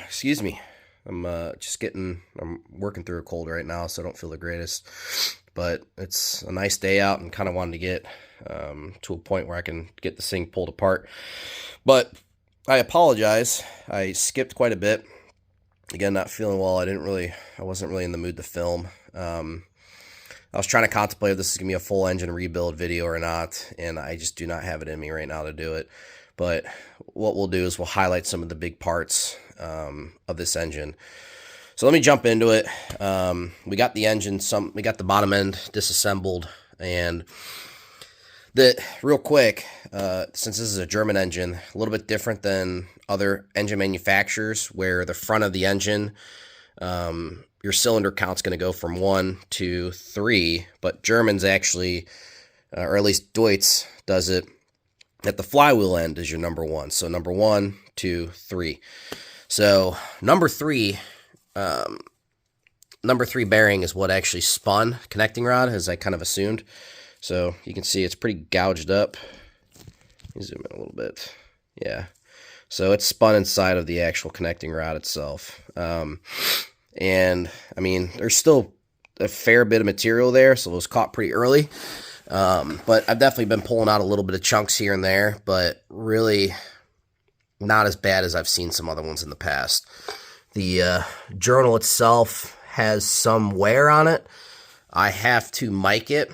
Excuse me. I'm I'm working through a cold right now, so I don't feel the greatest. But it's a nice day out and kind of wanted to get to a point where I can get this thing pulled apart. But I apologize. I skipped quite a bit. Again, not feeling well. I wasn't really in the mood to film. I was trying to contemplate if this is going to be a full engine rebuild video or not, and I just do not have it in me right now to do it. But what we'll do is we'll highlight some of the big parts of this engine. So let me jump into it. We got the engine, we got the bottom end disassembled, and real quick, since this is a German engine, a little bit different than other engine manufacturers, where the front of the engine, your cylinder count's going to go from 1 to 3, but Germans actually, or at least Deutz does it, at the flywheel end is your number 1. So number 1, 2, 3. So number 3 bearing is what actually spun connecting rod, as I kind of assumed. So you can see it's pretty gouged up. Let me zoom in a little bit. Yeah. So it's spun inside of the actual connecting rod itself. And I mean, there's still a fair bit of material there, so it was caught pretty early. But I've definitely been pulling out a little bit of chunks here and there, but really not as bad as I've seen some other ones in the past. The journal itself has some wear on it. I have to mic it,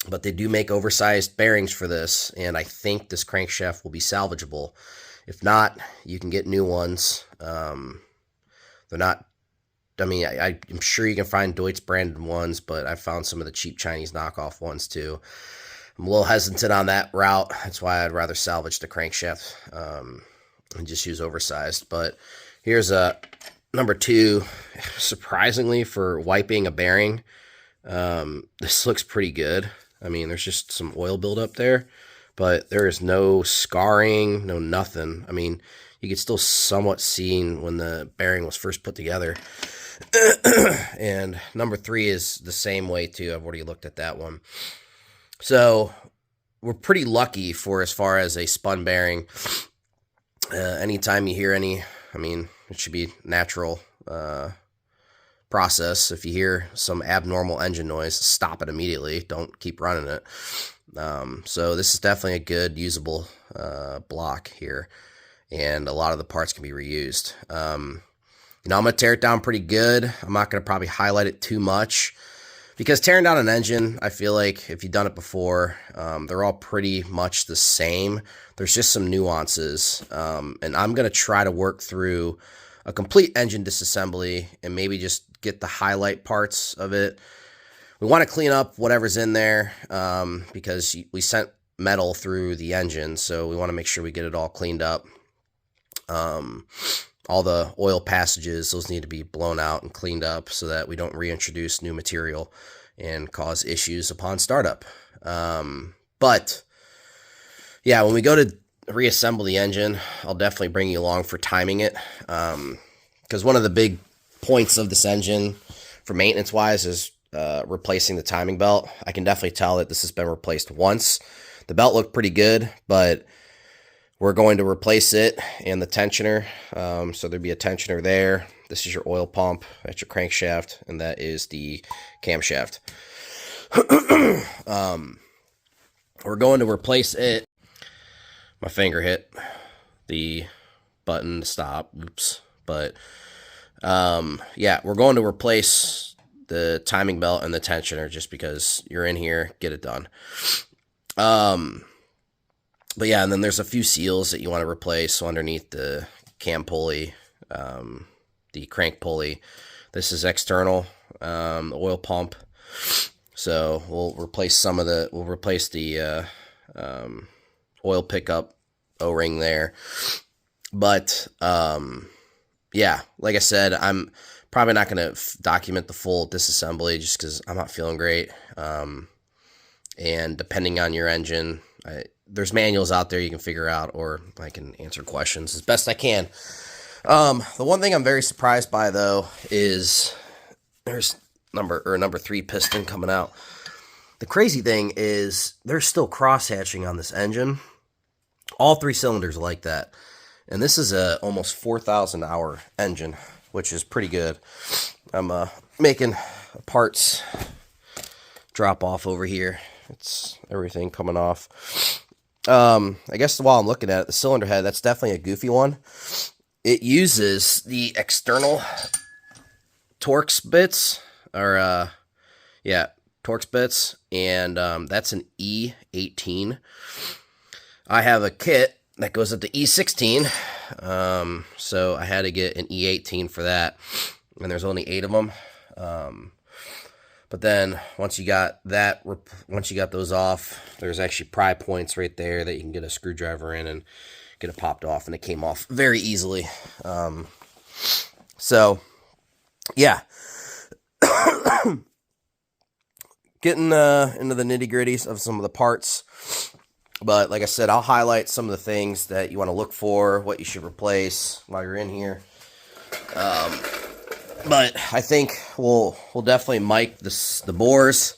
but they do make oversized bearings for this, and I think this crankshaft will be salvageable. If not, you can get new ones. They're not, I mean, I'm sure you can find Deutz branded ones, but I found some of the cheap Chinese knockoff ones too. I'm a little hesitant on that route. That's why I'd rather salvage the crankshaft and just use oversized. But here's a number 2. Surprisingly, for wiping a bearing, this looks pretty good. I mean, there's just some oil buildup there, but there is no scarring, no nothing. I mean, you could still somewhat see when the bearing was first put together. And number 3 is the same way too. I've already looked at that one. So we're pretty lucky for as far as a spun bearing. Anytime you hear any, I mean, it should be natural process. If you hear some abnormal engine noise, stop it immediately. Don't keep running it. So this is definitely a good usable block here, and a lot of the parts can be reused. You know, I'm going to tear it down pretty good. I'm not going to probably highlight it too much, because tearing down an engine, I feel like if you've done it before, they're all pretty much the same. There's just some nuances, and I'm going to try to work through a complete engine disassembly and maybe just get the highlight parts of it. We want to clean up whatever's in there because we sent metal through the engine, so we want to make sure we get it all cleaned up. All the oil passages, those need to be blown out and cleaned up so that we don't reintroduce new material and cause issues upon startup. But yeah, when we go to reassemble the engine, I'll definitely bring you along for timing it. Because one of the big points of this engine for maintenance wise is replacing the timing belt. I can definitely tell that this has been replaced once. The belt looked pretty good, but we're going to replace it and the tensioner. So there'd be a tensioner there. This is your oil pump. That's your crankshaft, and that is the camshaft. We're going to replace it. My finger hit the button to stop. Oops. But yeah, we're going to replace the timing belt and the tensioner just because you're in here. Get it done. But yeah, and then there's a few seals that you want to replace. So underneath the cam pulley, the crank pulley, this is external, the oil pump. So we'll replace the oil pickup O-ring there. But yeah, like I said, I'm probably not going to document the full disassembly just because I'm not feeling great. And depending on your engine, there's manuals out there you can figure out, or I can answer questions as best I can. The one thing I'm very surprised by, though, is there's number 3 piston coming out. The crazy thing is there's still cross hatching on this engine. All 3 cylinders are like that. And this is a almost 4,000 hour engine, which is pretty good. I'm making parts drop off over here. It's everything coming off. I guess while I'm looking at it, the cylinder head, that's definitely a goofy one. It uses the external Torx bits, or yeah, Torx bits, and that's an E18. I have a kit that goes up to E16, so I had to get an E18 for that, and there's only 8 of them. But then once you got those off, there's actually pry points right there that you can get a screwdriver in and get it popped off, and it came off very easily. So yeah, getting into the nitty-gritties of some of the parts. But like I said, I'll highlight some of the things that you want to look for, what you should replace while you're in here. But I think we'll definitely mic the bores,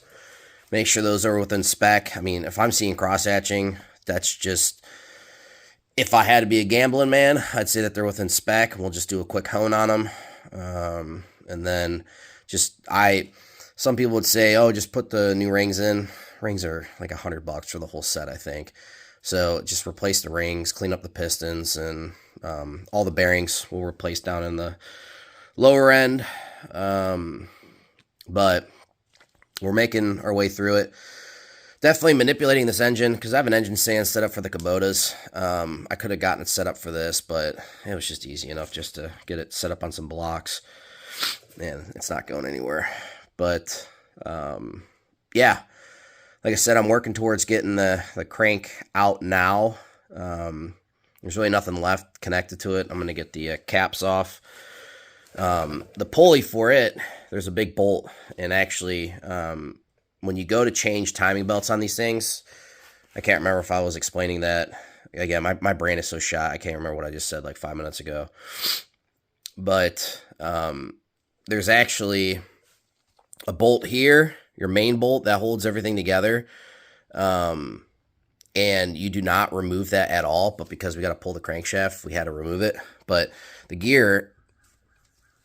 make sure those are within spec. I mean, if I'm seeing cross-hatching, that's just, if I had to be a gambling man, I'd say that they're within spec. We'll just do a quick hone on them. And then some people would say, oh, just put the new rings in. Rings are like $100 for the whole set, I think. So just replace the rings, clean up the pistons, and all the bearings will replace down in the lower end. But we're making our way through it. Definitely manipulating this engine, because I have an engine stand set up for the Kubotas. I could have gotten it set up for this, but it was just easy enough just to get it set up on some blocks. Man, it's not going anywhere. But yeah, like I said, I'm working towards getting the crank out now. There's really nothing left connected to it. I'm going to get the caps off. The pulley for it, there's a big bolt, and actually when you go to change timing belts on these things, I can't remember if I was explaining that. Again, my brain is so shot, I can't remember what I just said like 5 minutes ago. But there's actually a bolt here, your main bolt that holds everything together, and you do not remove that at all, but because we got to pull the crankshaft, we had to remove it. But the gear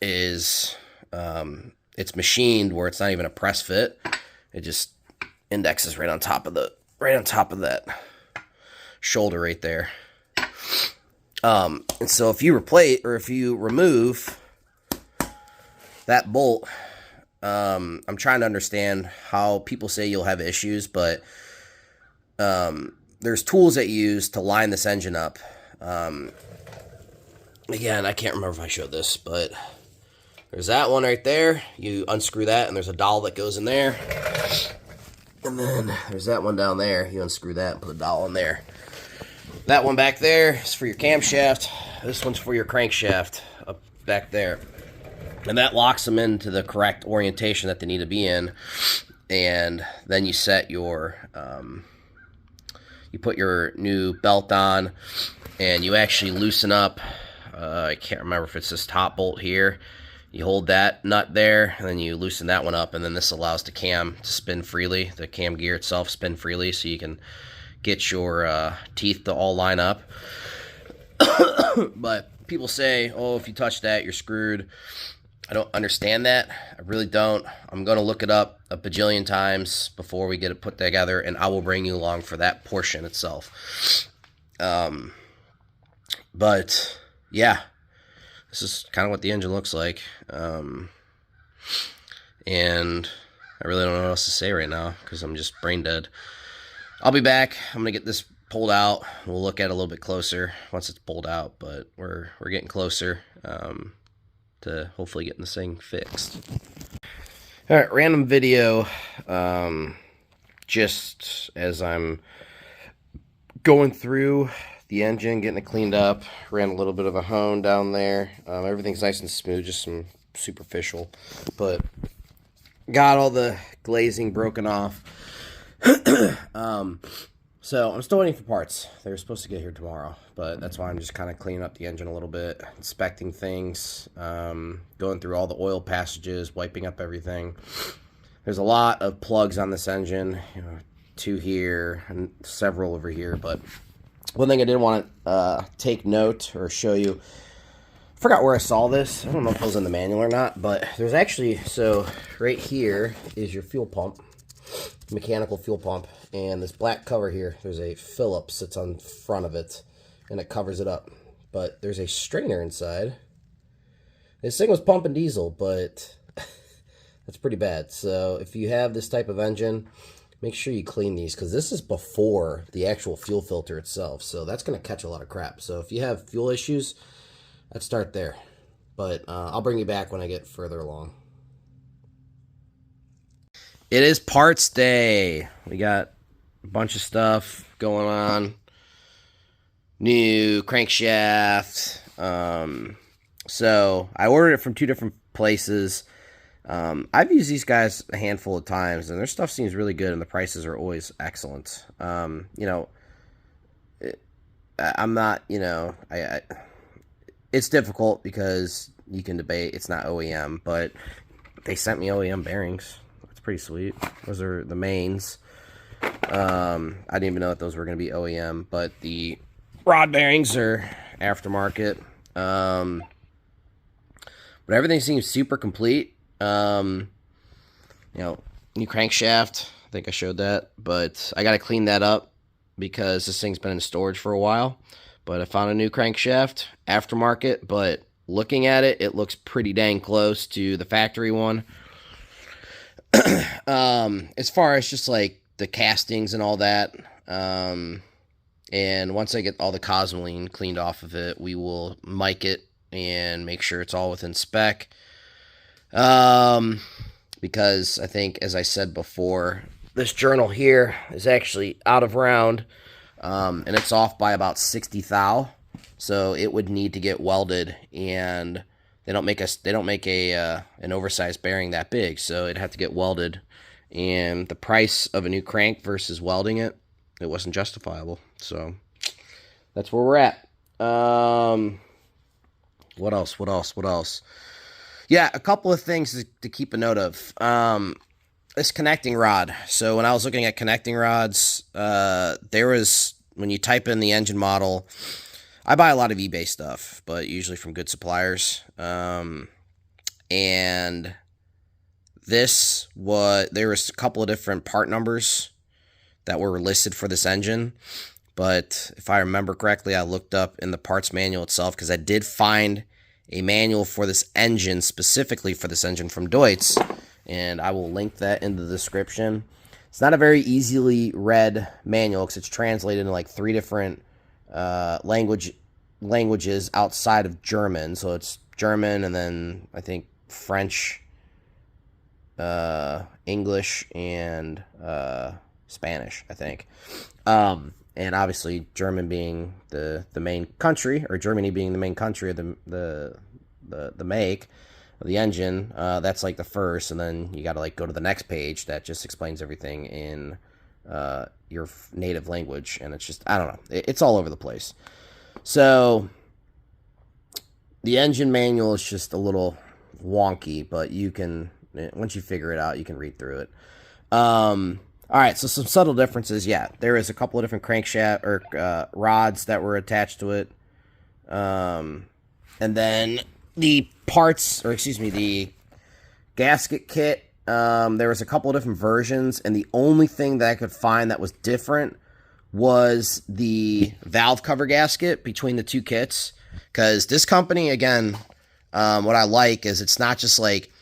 is it's machined where it's not even a press fit. It just indexes right on top of that shoulder right there. And so if you remove that bolt, I'm trying to understand how people say you'll have issues, but there's tools that you use to line this engine up. Again, I can't remember if I showed this, but there's that one right there. You unscrew that, and there's a dowel that goes in there. And then there's that one down there. You unscrew that and put a dowel in there. That one back there is for your camshaft. This one's for your crankshaft up back there. And that locks them into the correct orientation that they need to be in. And then you set your, you put your new belt on, and you actually loosen up, I can't remember if it's this top bolt here. You hold that nut there, and then you loosen that one up, and then this allows the cam to spin freely, the cam gear itself spin freely, so you can get your teeth to all line up. But people say, oh, if you touch that, you're screwed. I don't understand that. I really don't. I'm going to look it up a bajillion times before we get it put together, and I will bring you along for that portion itself. But yeah, this is kind of what the engine looks like. And I really don't know what else to say right now because I'm just brain dead. I'll be back. I'm going to get this pulled out. We'll look at it a little bit closer once it's pulled out, but we're getting closer to hopefully getting this thing fixed. All right, random video. Just as I'm going through the engine, getting it cleaned up, ran a little bit of a hone down there. Everything's nice and smooth, just some superficial, but got all the glazing broken off. So I'm still waiting for parts. They were supposed to get here tomorrow, but that's why I'm just kind of cleaning up the engine a little bit, inspecting things, going through all the oil passages, wiping up everything. There's a lot of plugs on this engine, 2 here and several over here, but One thing I did want to take note or show you, I forgot where I saw this. I don't know if it was in the manual or not, but there's actually, so right here is your fuel pump, mechanical fuel pump, and this black cover here, there's a Phillips that's on front of it, and it covers it up. But there's a strainer inside. This thing was pumping diesel, but that's pretty bad. So if you have this type of engine, make sure you clean these, because this is before the actual fuel filter itself. So that's going to catch a lot of crap. So if you have fuel issues, let's start there. But I'll bring you back when I get further along. It is parts day. We got a bunch of stuff going on. New crankshaft. So I ordered it from 2 different places. I've used these guys a handful of times, and their stuff seems really good, and the prices are always excellent. You know, I'm not, you know, it's difficult because you can debate it's not OEM, but they sent me OEM bearings. That's pretty sweet. Those are the mains. I didn't even know that those were going to be OEM, but the rod bearings are aftermarket. But everything seems super complete. You know, new crankshaft. I think I showed that, but I got to clean that up because this thing's been in storage for a while. But I found a new crankshaft, aftermarket, but looking at it, it looks pretty dang close to the factory one. As far as just like the castings and all that, and once I get all the Cosmoline cleaned off of it, we will mic it and make sure it's all within spec. Because I think, as I said before, this journal here is actually out of round, and it's off by about 60 thou. So it would need to get welded, and they don't make an oversized bearing that big, so it'd have to get welded. And the price of a new crank versus welding it wasn't justifiable. So that's where we're at. What else? Yeah, a couple of things to keep a note of. This connecting rod. So when I was looking at connecting rods, there was, when you type in the engine model, I buy a lot of eBay stuff, but usually from good suppliers. And there was a couple of different part numbers that were listed for this engine. But if I remember correctly, I looked up in the parts manual itself, because I did find a manual for this engine, specifically for this engine from Deutz, and I will link that in the description. It's not a very easily read manual because it's translated into like 3 different languages outside of German. So it's German, and then I think French, English, and Spanish, I think. And obviously German being the main country, or Germany being the main country of the make of the engine, that's like the first, and then you got to like go to the next page that just explains everything in your native language, and it's just, I don't know, it's all over the place. So the engine manual is just a little wonky, but you can, once you figure it out, you can read through it. All right, so some subtle differences. Yeah, there is a couple of different crankshaft or rods that were attached to it. And then the parts, or excuse me, the gasket kit, there was a couple of different versions, and the only thing that I could find that was different was the valve cover gasket between the 2 kits. Because this company, again, what I like is it's not just like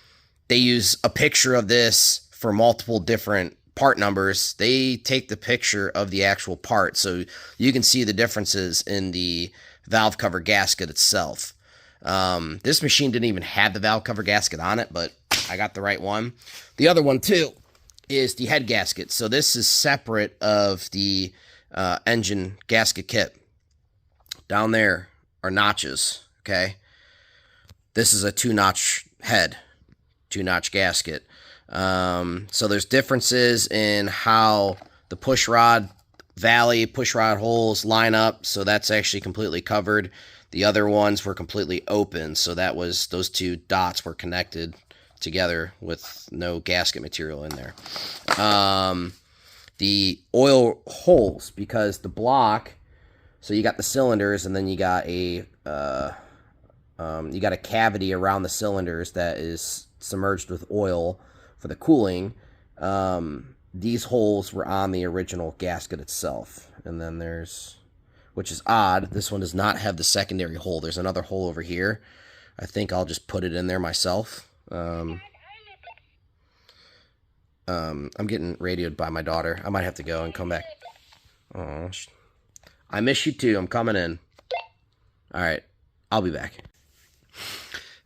they use a picture of this for multiple different part numbers. They take the picture of the actual part, so you can see the differences in the valve cover gasket itself. This machine didn't even have the valve cover gasket on it, but I got the right one. The other one too is the head gasket. So this is separate of the engine gasket kit. Down there are notches, okay? This is a 2-notch head, 2-notch gasket. So there's differences in how the push rod holes line up. So that's actually completely covered. The other ones were completely open. So that was, those 2 dots were connected together with no gasket material in there. The oil holes, because the block, So you got the cylinders, and then you got a cavity around the cylinders that is submerged with oil for the cooling. These holes were on the original gasket itself. And then there's, which is odd, this one does not have the secondary hole. There's another hole over here. I think I'll just put it in there myself. I'm getting radioed by my daughter. I might have to go and come back. Oh, I miss you too. I'm coming in. All right, I'll be back.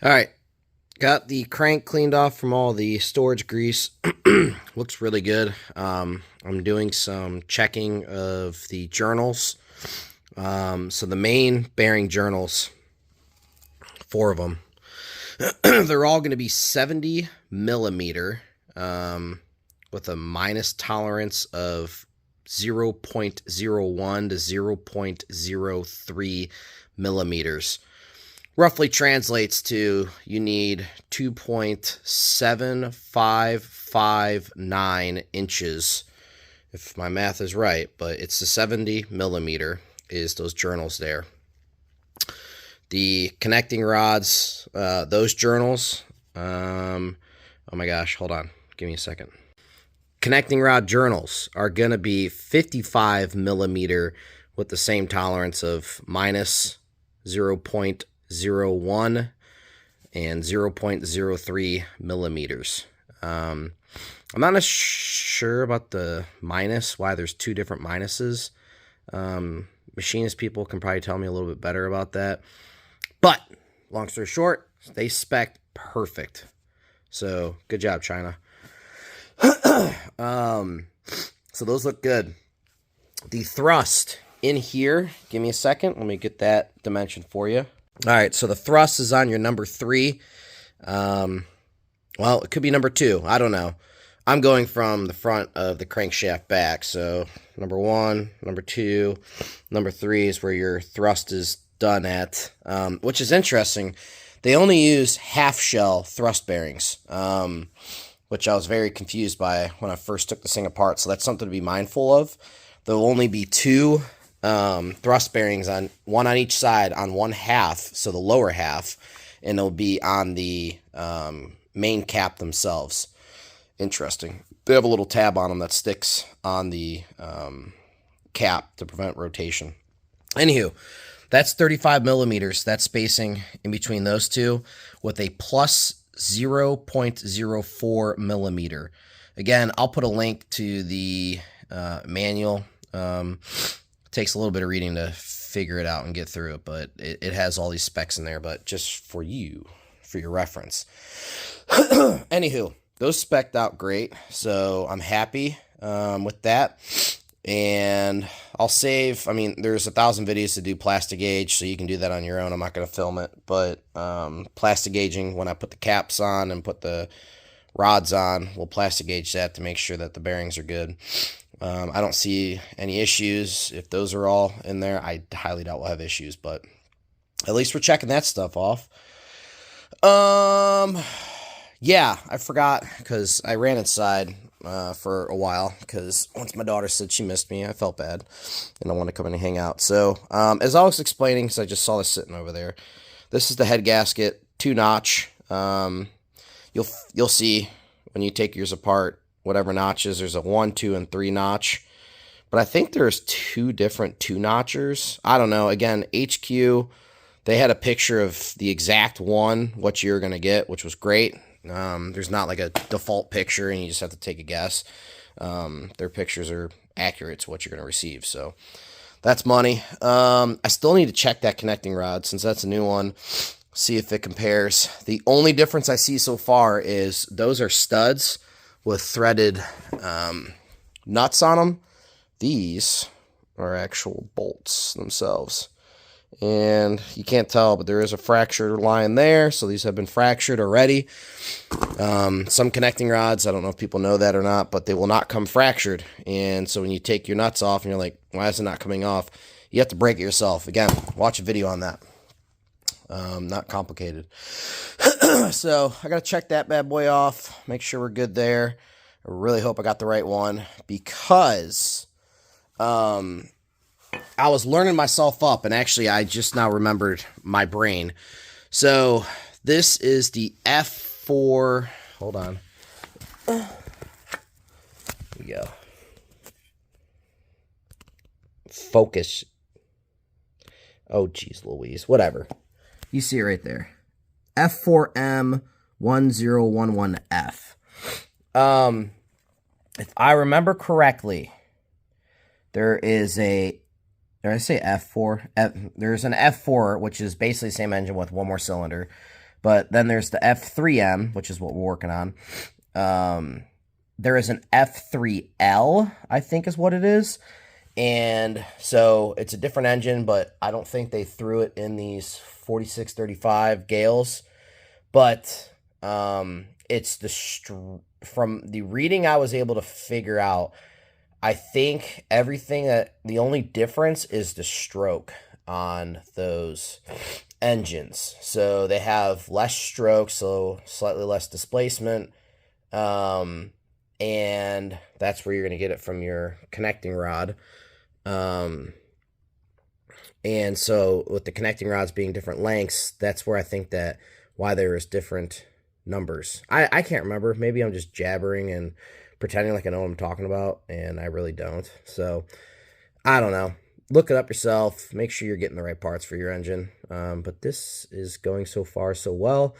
All right, got the crank cleaned off from all the storage grease. Looks really good. I'm doing some checking of the journals. So the main bearing journals, 4 of them, they're all going to be 70 millimeter with a minus tolerance of 0.01 to 0.03 millimeters. Roughly translates to you need 2.7559 inches, if my math is right, but it's the 70 millimeter is those journals there. The connecting rods, those journals, oh my gosh, hold on, give me a second. Connecting rod journals are going to be 55 millimeter with the same tolerance of minus 0.01 and 0.03 millimeters. I'm not sure about the minus, why there's 2 different minuses. Machinist people can probably tell me a little bit better about that. But, long story short, they spec perfect. So, good job, China. So those look good. The thrust in here, give me a second. Let me get that dimension for you. All right, so the thrust is on your number 3. Well, it could be number 2. I don't know. I'm going from the front of the crankshaft back. So number 1, number 2, number 3 is where your thrust is done at, which is interesting. They only use half shell thrust bearings, which I was very confused by when I first took this thing apart. So that's something to be mindful of. There'll only be 2 thrust bearings, on one on each side on one half, so the lower half, and it'll be on the main cap themselves. Interesting. They have a little tab on them that sticks on the cap to prevent rotation. Anywho, that's 35 millimeters. That's spacing in between those two with a plus 0.04 millimeter. Again, I'll put a link to the manual. It takes a little bit of reading to figure it out and get through it, but it has all these specs in there, but just for you, for your reference. Anywho, those spec'd out great, so I'm happy with that. And I'll save, I mean, there's 1,000 videos to do plastic gauge, so you can do that on your own. I'm not going to film it, but plastic gauging, when I put the caps on and put the rods on, we'll plastic gauge that to make sure that the bearings are good. I don't see any issues. If those are all in there, I highly doubt we'll have issues, but at least we're checking that stuff off. Yeah, I forgot because I ran inside for a while because once my daughter said she missed me, I felt bad and I wanted to come in and hang out. So as I was explaining, because I just saw this sitting over there, this is the head gasket, 2-notch. You'll see when you take yours apart, whatever notches, there's a 1, 2, and 3 notch. But I think there's 2 different 2-notchers. I don't know. Again, HQ, they had a picture of the exact one, what you're going to get, which was great. There's not like a default picture and you just have to take a guess. Their pictures are accurate to what you're going to receive. So that's money. I still need to check that connecting rod since that's a new one. See if it compares. The only difference I see so far is those are studs with threaded nuts on them. These are actual bolts themselves. And you can't tell, but there is a fractured line there, so these have been fractured already. Some connecting rods, I don't know if people know that or not, but they will not come fractured. And so when you take your nuts off and you're like, why is it not coming off? You have to break it yourself. Again, watch a video on that. Not complicated. So I got to check that bad boy off, make sure we're good there. I really hope I got the right one because I was learning myself up, and actually I just now remembered my brain. So this is the F4, hold on. Here we go. Focus. Oh, geez Louise. Whatever. You see it right there. f3m1011f. If I remember correctly, there is a, did I say F4? There's an F4, which is basically the same engine with one more cylinder. But then there's the F3M, which is what we're working on. There is an F3L, I think is what it is. And so it's a different engine, but I don't think they threw it in these 4635 Gales. But it's from the reading I was able to figure out, I think the only difference is the stroke on those engines. So they have less stroke, so slightly less displacement. And that's where you're going to get it from your connecting rod. And so with the connecting rods being different lengths, that's where I think that why there is different numbers. I can't remember. Maybe I'm just jabbering and pretending like I know what I'm talking about, and I really don't. So I don't know. Look it up yourself. Make sure you're getting the right parts for your engine. But this is going so far so well.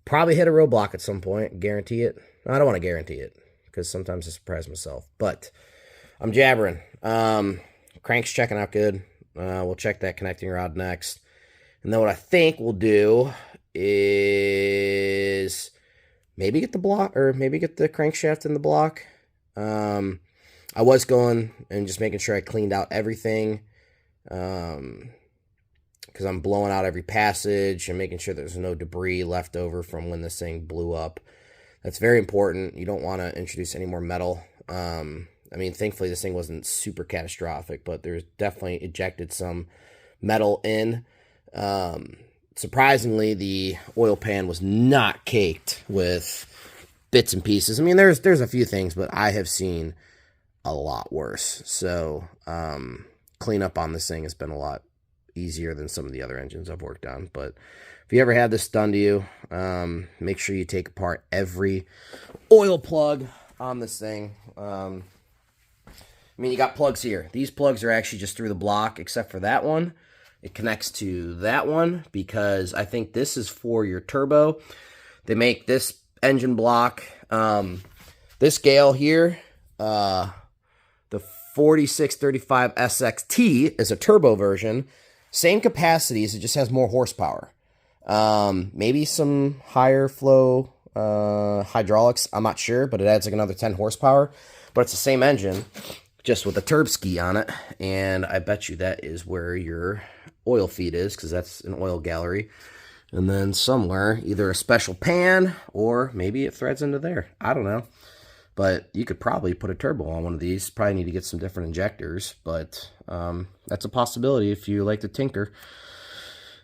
Probably hit a roadblock at some point. Guarantee it. I don't want to guarantee it because sometimes I surprise myself. But I'm jabbering. Crank's checking out good. We'll check that connecting rod next. And then what I think we'll do is maybe get the block, or maybe get the crankshaft in the block. I was going and just making sure I cleaned out everything, because I'm blowing out every passage and making sure there's no debris left over from when this thing blew up. That's very important. You don't want to introduce any more metal. I mean, thankfully this thing wasn't super catastrophic, but there's definitely ejected some metal in. Surprisingly, the oil pan was not caked with bits and pieces. I mean, there's a few things, but I have seen a lot worse. So cleanup on this thing has been a lot easier than some of the other engines I've worked on. But if you ever have this done to you, make sure you take apart every oil plug on this thing. I mean, you got plugs here. These plugs are actually just through the block, except for that one. It connects to that one because I think this is for your turbo. They make this engine block. This Gale here, the 4635 SXT is a turbo version. Same capacities, it just has more horsepower. Maybe some higher flow hydraulics, I'm not sure, but it adds like another 10 horsepower. But it's the same engine, just with a turb ski on it. And I bet you that is where your oil feed is, because that's an oil gallery. And then somewhere, either a special pan, or maybe it threads into there. I don't know. But you could probably put a turbo on one of these. Probably need to get some different injectors, but that's a possibility if you like to tinker.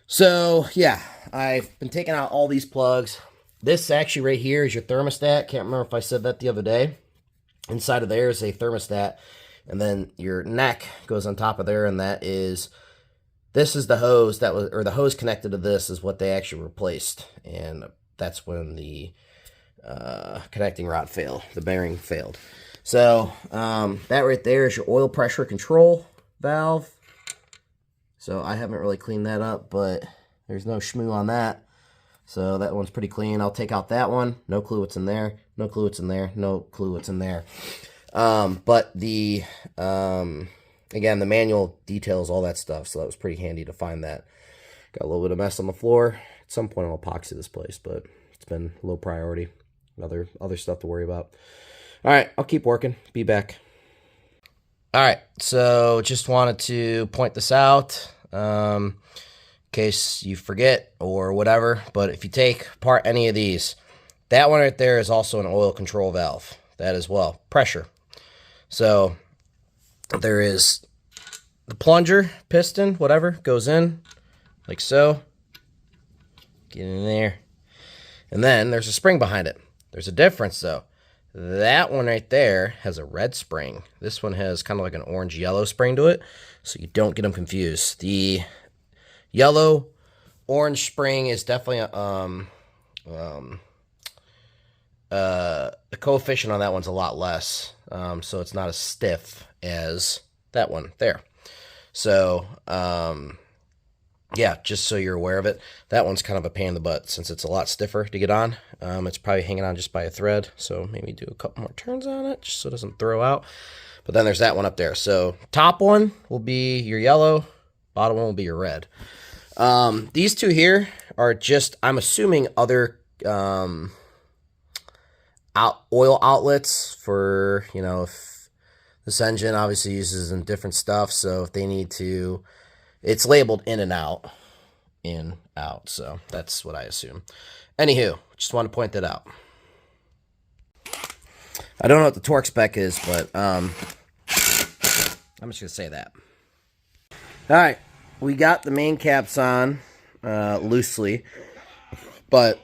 So, yeah, I've been taking out all these plugs. This actually right here is your thermostat. Can't remember if I said that the other day. Inside of there is a thermostat, and then your neck goes on top of there, and that is, this is the hose that was, or the hose connected to this is what they actually replaced, and that's when the connecting rod failed, the bearing failed. So that right there is your oil pressure control valve. So I haven't really cleaned that up, but there's no shmoo on that. So that one's pretty clean. I'll take out that one. No clue what's in there. No clue what's in there. No clue what's in there. But the, again, the manual details all that stuff. So that was pretty handy to find that. Got a little bit of mess on the floor. At some point I'll epoxy this place, but it's been low priority. Other stuff to worry about. All right, I'll keep working. Be back. All right, so just wanted to point this out in case you forget or whatever. But if you take apart any of these, that one right there is also an oil control valve. That as well, pressure. So there is the plunger, piston, whatever, goes in like so. Get in there. And then there's a spring behind it. There's a difference though. That one right there has a red spring. This one has kind of like an orange-yellow spring to it, so you don't get them confused. The yellow-orange spring is definitely the coefficient on that one's a lot less, so it's not as stiff as that one there. So, yeah, just so you're aware of it. That one's kind of a pain in the butt since it's a lot stiffer to get on. It's probably hanging on just by a thread, so maybe do a couple more turns on it just so it doesn't throw out. But then there's that one up there. So top one will be your yellow, bottom one will be your red. These two here are just, I'm assuming, other oil outlets for, you know, if this engine obviously uses in different stuff, so if they need to, it's labeled in and out, so that's what I assume. Anywho, just want to point that out. I don't know what the torque spec is, but I'm just going to say that. All right, we got the main caps on loosely, but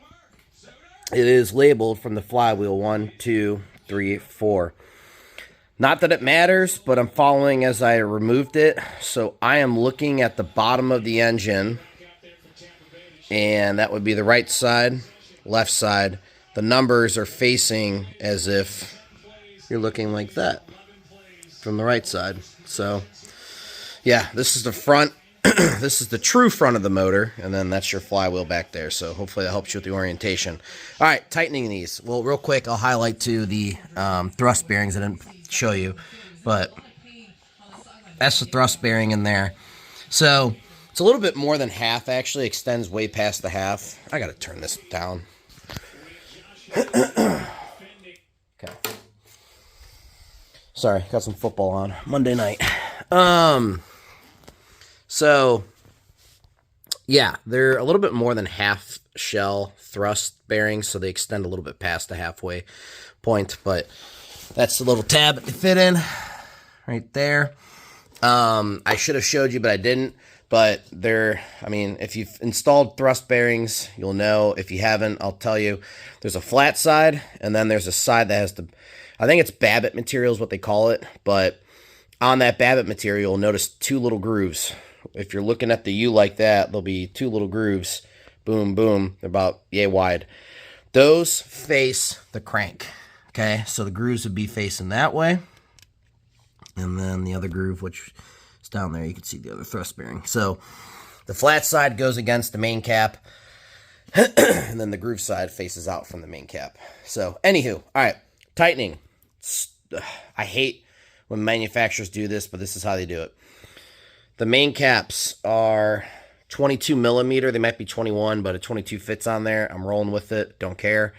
it is labeled from the flywheel 1, 2, 3, 4. Not that it matters, but I'm following as I removed it. So I am looking at the bottom of the engine, and that would be the right side, left side. The numbers are facing as if you're looking like that from the right side. So yeah, this is the front. This is the true front of the motor, and then that's your flywheel back there. So hopefully that helps you with the orientation. All right, tightening these. Well, real quick, I'll highlight too the thrust bearings. I didn't show you, but that's the thrust bearing in there. So it's a little bit more than half, actually. Extends way past the half. I gotta turn this down. Okay. Sorry, got some football on Monday night. So yeah, they're a little bit more than half shell thrust bearings, so they extend a little bit past the halfway point, but that's the little tab that they fit in right there. I should have showed you, but I didn't. But they're, I mean, if you've installed thrust bearings, you'll know. If you haven't, I'll tell you. There's a flat side, and then there's a side that has the, I think it's Babbitt material is what they call it. But on that Babbitt material, you'll notice two little grooves. If you're looking at the U like that, there'll be two little grooves. Boom, boom. They're about yay wide. Those face the crank. Okay, so the grooves would be facing that way. And then the other groove, which is down there, you can see the other thrust bearing. So the flat side goes against the main cap. And then the groove side faces out from the main cap. So, anywho, all right, tightening. I hate when manufacturers do this, but this is how they do it. The main caps are 22 millimeter. They might be 21, but a 22 fits on there. I'm rolling with it. Don't care.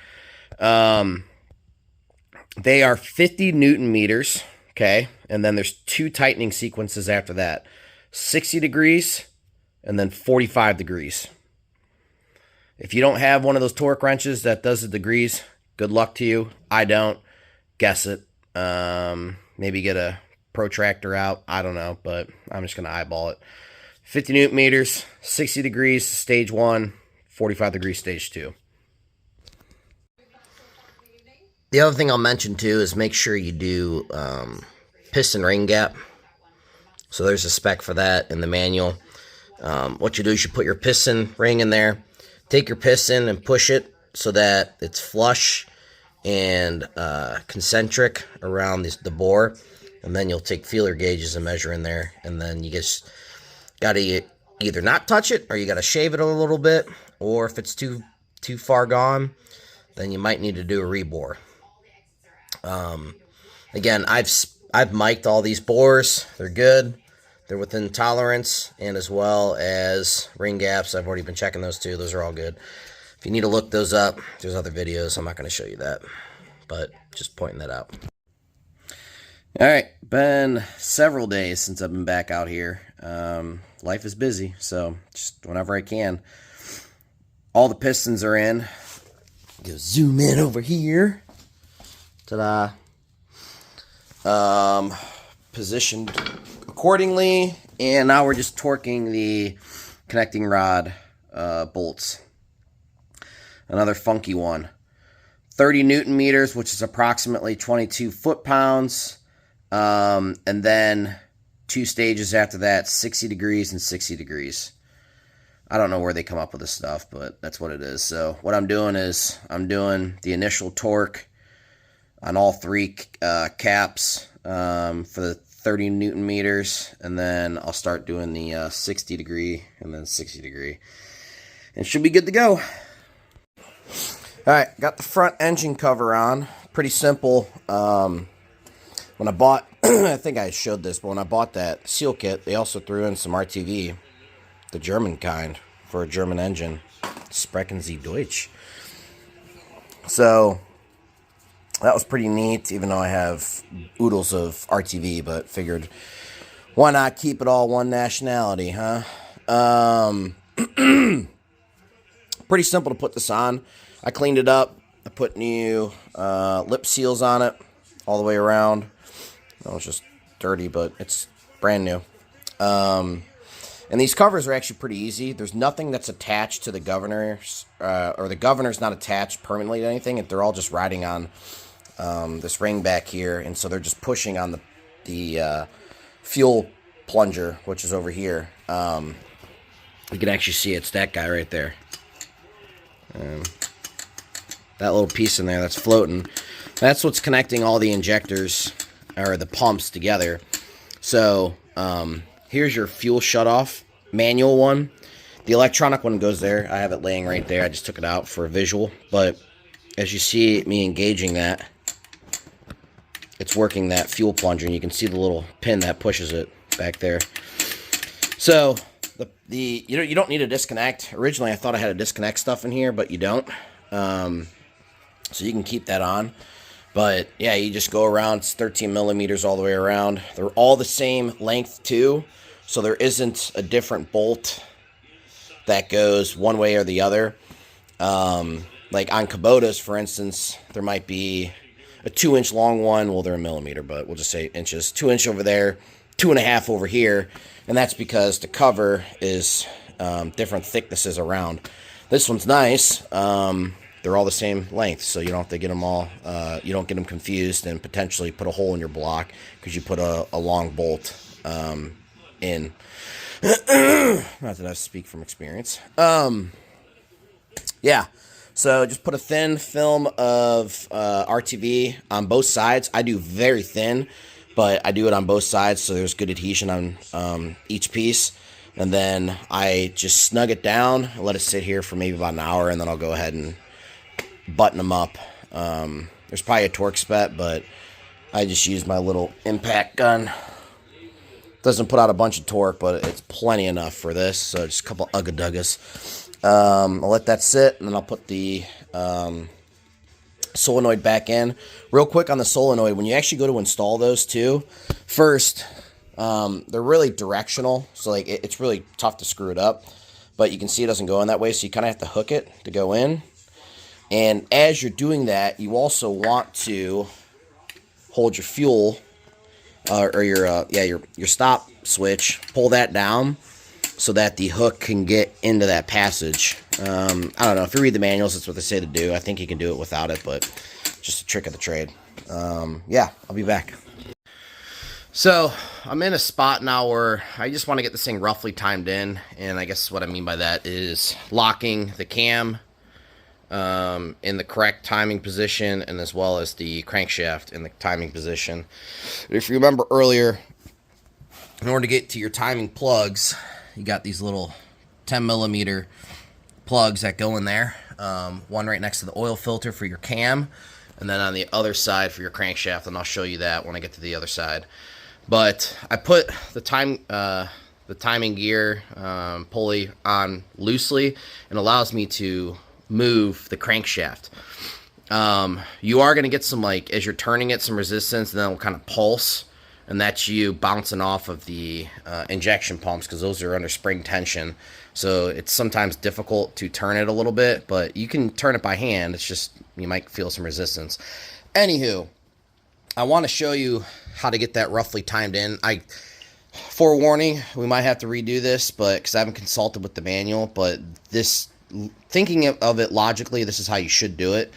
They are 50 Newton meters, okay? And then there's two tightening sequences after that. 60 degrees and then 45 degrees. If you don't have one of those torque wrenches that does the degrees, good luck to you. I don't. Guess it. Maybe get a protractor out. I don't know, but I'm just going to eyeball it. 50 Newton meters, 60 degrees, stage 1, 45 degrees, stage 2. The other thing I'll mention too is make sure you do piston ring gap. So there's a spec for that in the manual. What you do is you put your piston ring in there, take your piston and push it so that it's flush and concentric around the bore, and then you'll take feeler gauges and measure in there, and then you just got to either not touch it or you got to shave it a little bit, or if it's too far gone, then you might need to do a rebore. Again, I've mic'd all these bores. They're good. They're within tolerance, and as well as ring gaps. I've already been checking those too. Those are all good. If you need to look those up, there's other videos. I'm not going to show you that, but just pointing that out. All right, been several days since I've been back out here. Life is busy, so just whenever I can. All the pistons are in. Go zoom in over here. Ta-da. Positioned accordingly, and now we're just torquing the connecting rod bolts. Another funky one. 30 Newton meters, which is approximately 22 foot-pounds. And then 2 stages after that, 60 degrees and 60 degrees. I don't know where they come up with this stuff, but that's what it is. So what I'm doing is I'm doing the initial torque on all 3 caps for the 30 Newton meters, and then I'll start doing the 60 degree and then 60 degree. And should be good to go. Alright, got the front engine cover on. Pretty simple. When I bought, I think I showed this, but when I bought that seal kit, they also threw in some RTV, the German kind, for a German engine. Sprechen Sie Deutsch. So, that was pretty neat, even though I have oodles of RTV, but figured, why not keep it all one nationality, huh? Pretty simple to put this on. I cleaned it up. I put new lip seals on it all the way around. It was just dirty, but it's brand new. And these covers are actually pretty easy. There's nothing that's attached to the governors, or the governor's not attached permanently to anything. They're all just riding on this ring back here, and so they're just pushing on the fuel plunger, which is over here. You can actually see it's that guy right there. That little piece in there that's floating, that's what's connecting all the injectors, or the pumps, together. So here's your fuel shutoff manual one. The electronic one goes there. I have it laying right there. I just took it out for a visual, but as you see me engaging that, it's working that fuel plunger, and you can see the little pin that pushes it back there. So you don't need a disconnect. Originally I thought I had a disconnect stuff in here, but you don't. So you can keep that on. But yeah, you just go around. It's 13 millimeters all the way around. They're all the same length too, so there isn't a different bolt that goes one way or the other. Like on Kubotas, for instance, there might be a 2-inch long one. Well, they're a millimeter, but we'll just say inches. 2-inch over there, 2.5 over here, and that's because the cover is different thicknesses around. This one's nice. They're all the same length, so you don't have to get them all, you don't get them confused and potentially put a hole in your block because you put a long bolt in. Not that I speak from experience. Yeah, so just put a thin film of RTV on both sides. I do very thin, but I do it on both sides so there's good adhesion on each piece. And then I just snug it down, let it sit here for maybe about an hour, and then I'll go ahead and button them up. There's probably a torque spec, but I just use my little impact gun. Doesn't put out a bunch of torque, but it's plenty enough for this. So just a couple ugga-duggas. I'll let that sit, and then I'll put the solenoid back in. Real quick on the solenoid, when you actually go to install those too, first, they're really directional, so like it's really tough to screw it up. But you can see it doesn't go in that way, so you kind of have to hook it to go in. And as you're doing that, you also want to hold your fuel or your stop switch, pull that down so that the hook can get into that passage. I don't know, if you read the manuals, that's what they say to do. I think you can do it without it, but just a trick of the trade. Yeah, I'll be back. So I'm in a spot now where I just want to get this thing roughly timed in, and I guess what I mean by that is locking the cam in the correct timing position, and as well as the crankshaft in the timing position. If you remember earlier, in order to get to your timing plugs, you got these little 10 millimeter plugs that go in there. One right next to the oil filter for your cam, and then on the other side for your crankshaft, and I'll show you that when I get to the other side. But I put the timing gear pulley on loosely, and allows me to move the crankshaft. You are going to get some, like, as you're turning it, some resistance, and then it'll kind of pulse, and that's you bouncing off of the injection pumps, because those are under spring tension. So it's sometimes difficult to turn it a little bit, but you can turn it by hand. It's just, you might feel some resistance. Anywho, I want to show you how to get that roughly timed in. Forewarning, we might have to redo this, but because I haven't consulted with the manual, but this, thinking of it logically, this is how you should do it.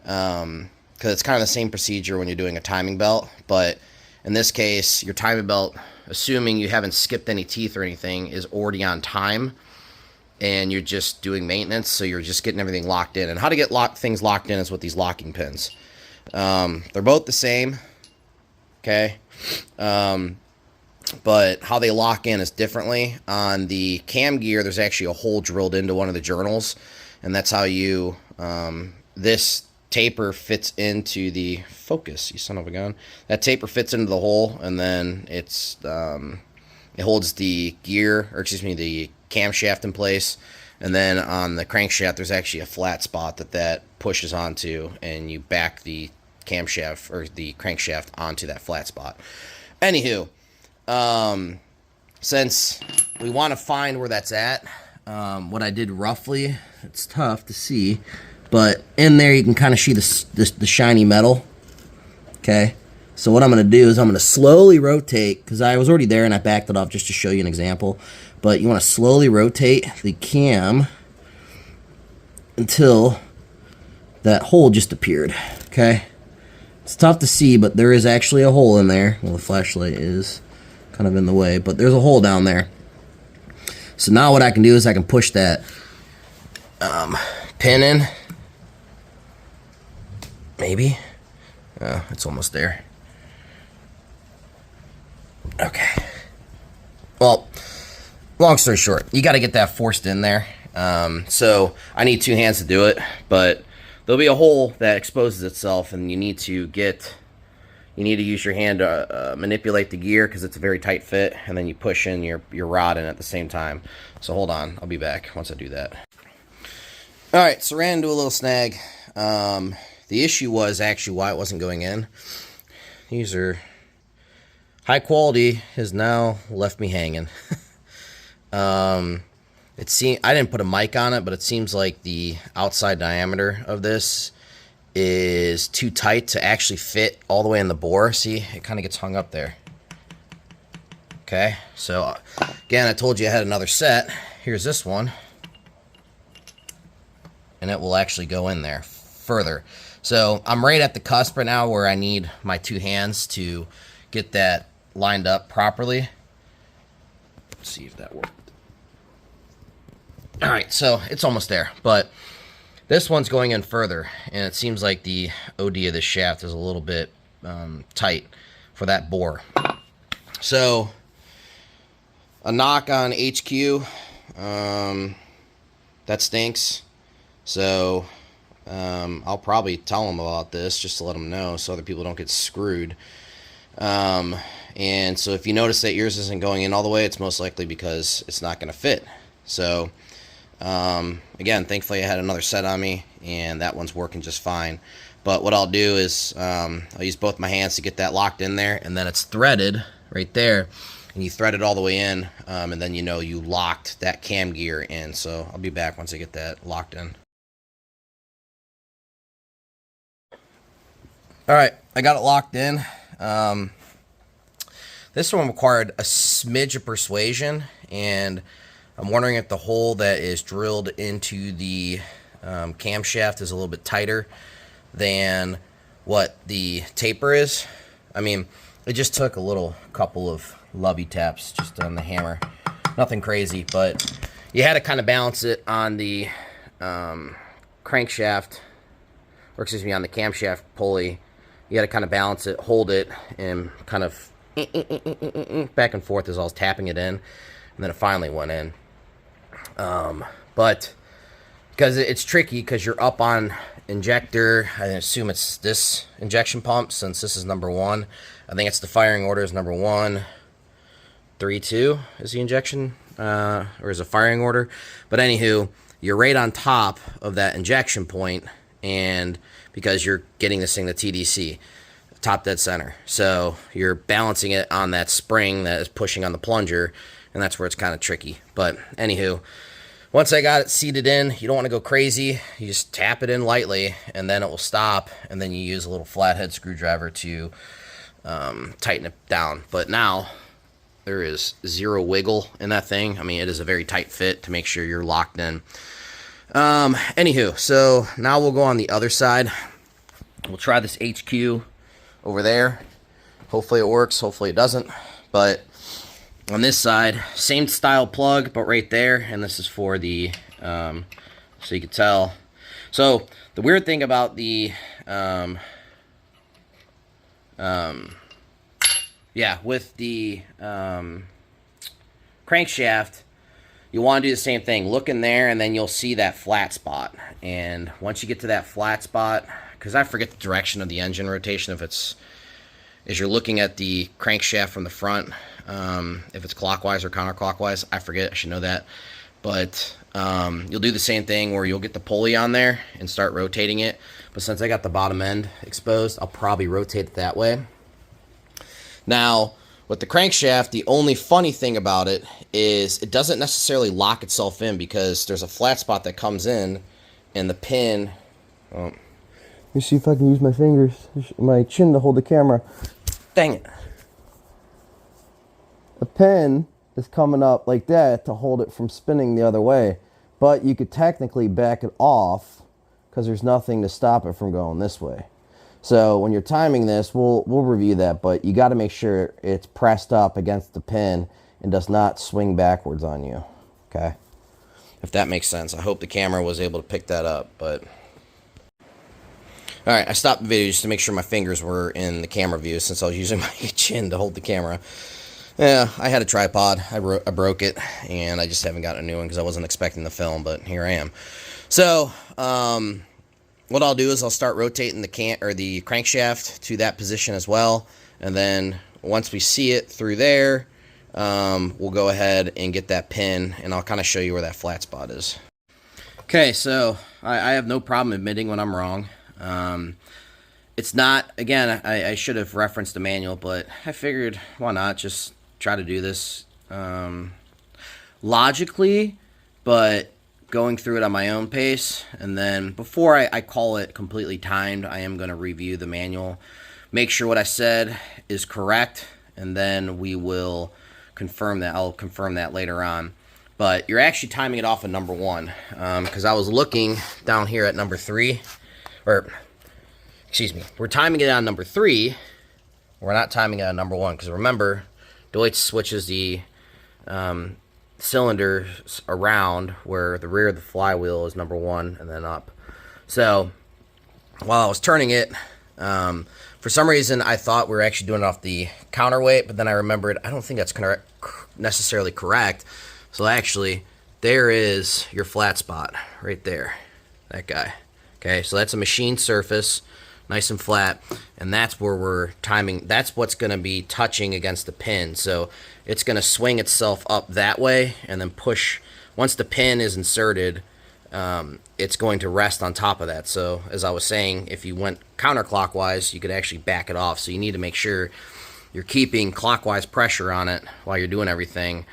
because it's kind of the same procedure when you're doing a timing belt, but in this case, your timing belt, assuming you haven't skipped any teeth or anything, is already on time, and you're just doing maintenance, so you're just getting everything locked in. And how to get things locked in is with these locking pins. They're both the same, okay? But how they lock in is differently. On the cam gear, there's actually a hole drilled into one of the journals, and that's how you, this taper fits into the focus, you son of a gun. That taper fits into the hole, and then it's it holds the gear, or excuse me, the camshaft in place. And then on the crankshaft, there's actually a flat spot that pushes onto, and you back the camshaft or the crankshaft onto that flat spot. Anywho, since we want to find where that's at, what I did roughly, it's tough to see, but in there you can kind of see the shiny metal. Okay, so what I'm going to do is I'm going to slowly rotate, because I was already there and I backed it off just to show you an example, but you want to slowly rotate the cam until that hole just appeared. Okay, it's tough to see, but there is actually a hole in there. Well, the flashlight is kind of in the way, but there's a hole down there. So now what I can do is I can push that pin in. Maybe. It's almost there. Okay. Well, long story short, you got to get that forced in there. So I need two hands to do it, but there'll be a hole that exposes itself, and you need to use your hand to manipulate the gear, because it's a very tight fit, and then you push in your rod in at the same time. So hold on, I'll be back once I do that. Alright, so ran into a little snag. The issue was actually why it wasn't going in. These are high quality, has now left me hanging. I didn't put a mic on it, but it seems like the outside diameter of this is too tight to actually fit all the way in the bore. See, it kind of gets hung up there. Okay, so again, I told you I had another set. Here's this one, and it will actually go in there further. So I'm right at the cusp right now where I need my two hands to get that lined up properly. Let's see if that worked. All right, so it's almost there, but this one's going in further, and it seems like the OD of this shaft is a little bit tight for that bore. So a knock on HQ, that stinks. So I'll probably tell them about this just to let them know so other people don't get screwed. And so if you notice that yours isn't going in all the way, it's most likely because it's not going to fit. So again, thankfully I had another set on me, and that one's working just fine. But what I'll do is I'll use both my hands to get that locked in there, and then it's threaded right there, and you thread it all the way in, and then you know you locked that cam gear in. So I'll be back once I get that locked in. Alright, I got it locked in. This one required a smidge of persuasion, and I'm wondering if the hole that is drilled into the camshaft is a little bit tighter than what the taper is. I mean, it just took a couple of lubby taps just on the hammer. Nothing crazy, but you had to kind of balance it on the crankshaft, or excuse me, on the camshaft pulley. You got to kind of balance it, hold it, and kind of back and forth as I was tapping it in, and then it finally went in. But because it's tricky, because you're up on injector, I assume it's this injection pump, since this is number 1. I think it's the firing order is number 1, 3, 2 is the injection, or is a firing order. But anywho, you're right on top of that injection point, and because you're getting this thing to TDC, top dead center. So you're balancing it on that spring that is pushing on the plunger, and that's where it's kind of tricky. But anywho, once I got it seated in, you don't want to go crazy. You just tap it in lightly, and then it will stop, and then you use a little flathead screwdriver to tighten it down. But now there is zero wiggle in that thing. I mean, it is a very tight fit to make sure you're locked in. Anywho, so now we'll go on the other side. We'll try this HQ over there. Hopefully it works, hopefully it doesn't. But on this side, same style plug, but right there, and this is for the, so you can tell. So the weird thing about the, with the crankshaft, you want to do the same thing. Look in there, and then you'll see that flat spot. And once you get to that flat spot, because I forget the direction of the engine rotation, if it's, as you're looking at the crankshaft from the front, if it's clockwise or counterclockwise, I forget, I should know that. But you'll do the same thing where you'll get the pulley on there and start rotating it. But since I got the bottom end exposed, I'll probably rotate it that way. Now, with the crankshaft, the only funny thing about it is it doesn't necessarily lock itself in, because there's a flat spot that comes in, and the pin... Oh, let me see if I can use my fingers, my chin to hold the camera. Dang it. The pin is coming up like that to hold it from spinning the other way. But you could technically back it off because there's nothing to stop it from going this way. So when you're timing this, we'll review that, but you got to make sure it's pressed up against the pin and does not swing backwards on you. Okay? If that makes sense. I hope the camera was able to pick that up, but... Alright, I stopped the video just to make sure my fingers were in the camera view since I was using my chin to hold the camera. Yeah, I had a tripod. I broke it, and I just haven't gotten a new one because I wasn't expecting the film, but here I am. So, what I'll do is I'll start rotating the crankshaft to that position as well, and then once we see it through there, we'll go ahead and get that pin, and I'll kind of show you where that flat spot is. Okay, so I have no problem admitting when I'm wrong. It's not, again, I should have referenced the manual, but I figured, why not just try to do this logically, but going through it on my own pace. And then before I call it completely timed, I am going to review the manual, make sure what I said is correct, and then we will confirm that. I'll confirm that later on. But you're actually timing it off of number 1, because I was looking down here at number 3, or excuse me, we're timing it on number 3. We're not timing it on number 1, because remember, Deutz switches the cylinders around where the rear of the flywheel is number 1 and then up. So while I was turning it, for some reason I thought we were actually doing it off the counterweight, but then I remembered I don't think that's necessarily correct. So actually, there is your flat spot right there, that guy. Okay, so that's a machine surface, nice and flat, and that's where we're timing. That's what's going to be touching against the pin. So it's going to swing itself up that way and then push. Once the pin is inserted, it's going to rest on top of that. So as I was saying, if you went counterclockwise, you could actually back it off. So you need to make sure you're keeping clockwise pressure on it while you're doing everything,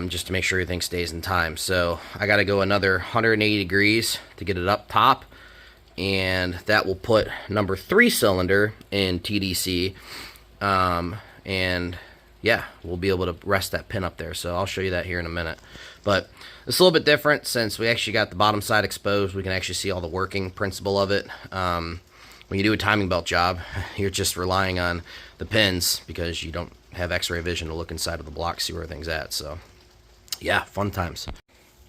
just to make sure everything stays in time. So I got to go another 180 degrees to get it up top, and that will put number 3 cylinder in TDC, and yeah, we'll be able to rest that pin up there. So I'll show you that here in a minute. But it's a little bit different since we actually got the bottom side exposed. We can actually see all the working principle of it. When you do a timing belt job, you're just relying on the pins because you don't have x-ray vision to look inside of the block, see where everything's at. So yeah, fun times.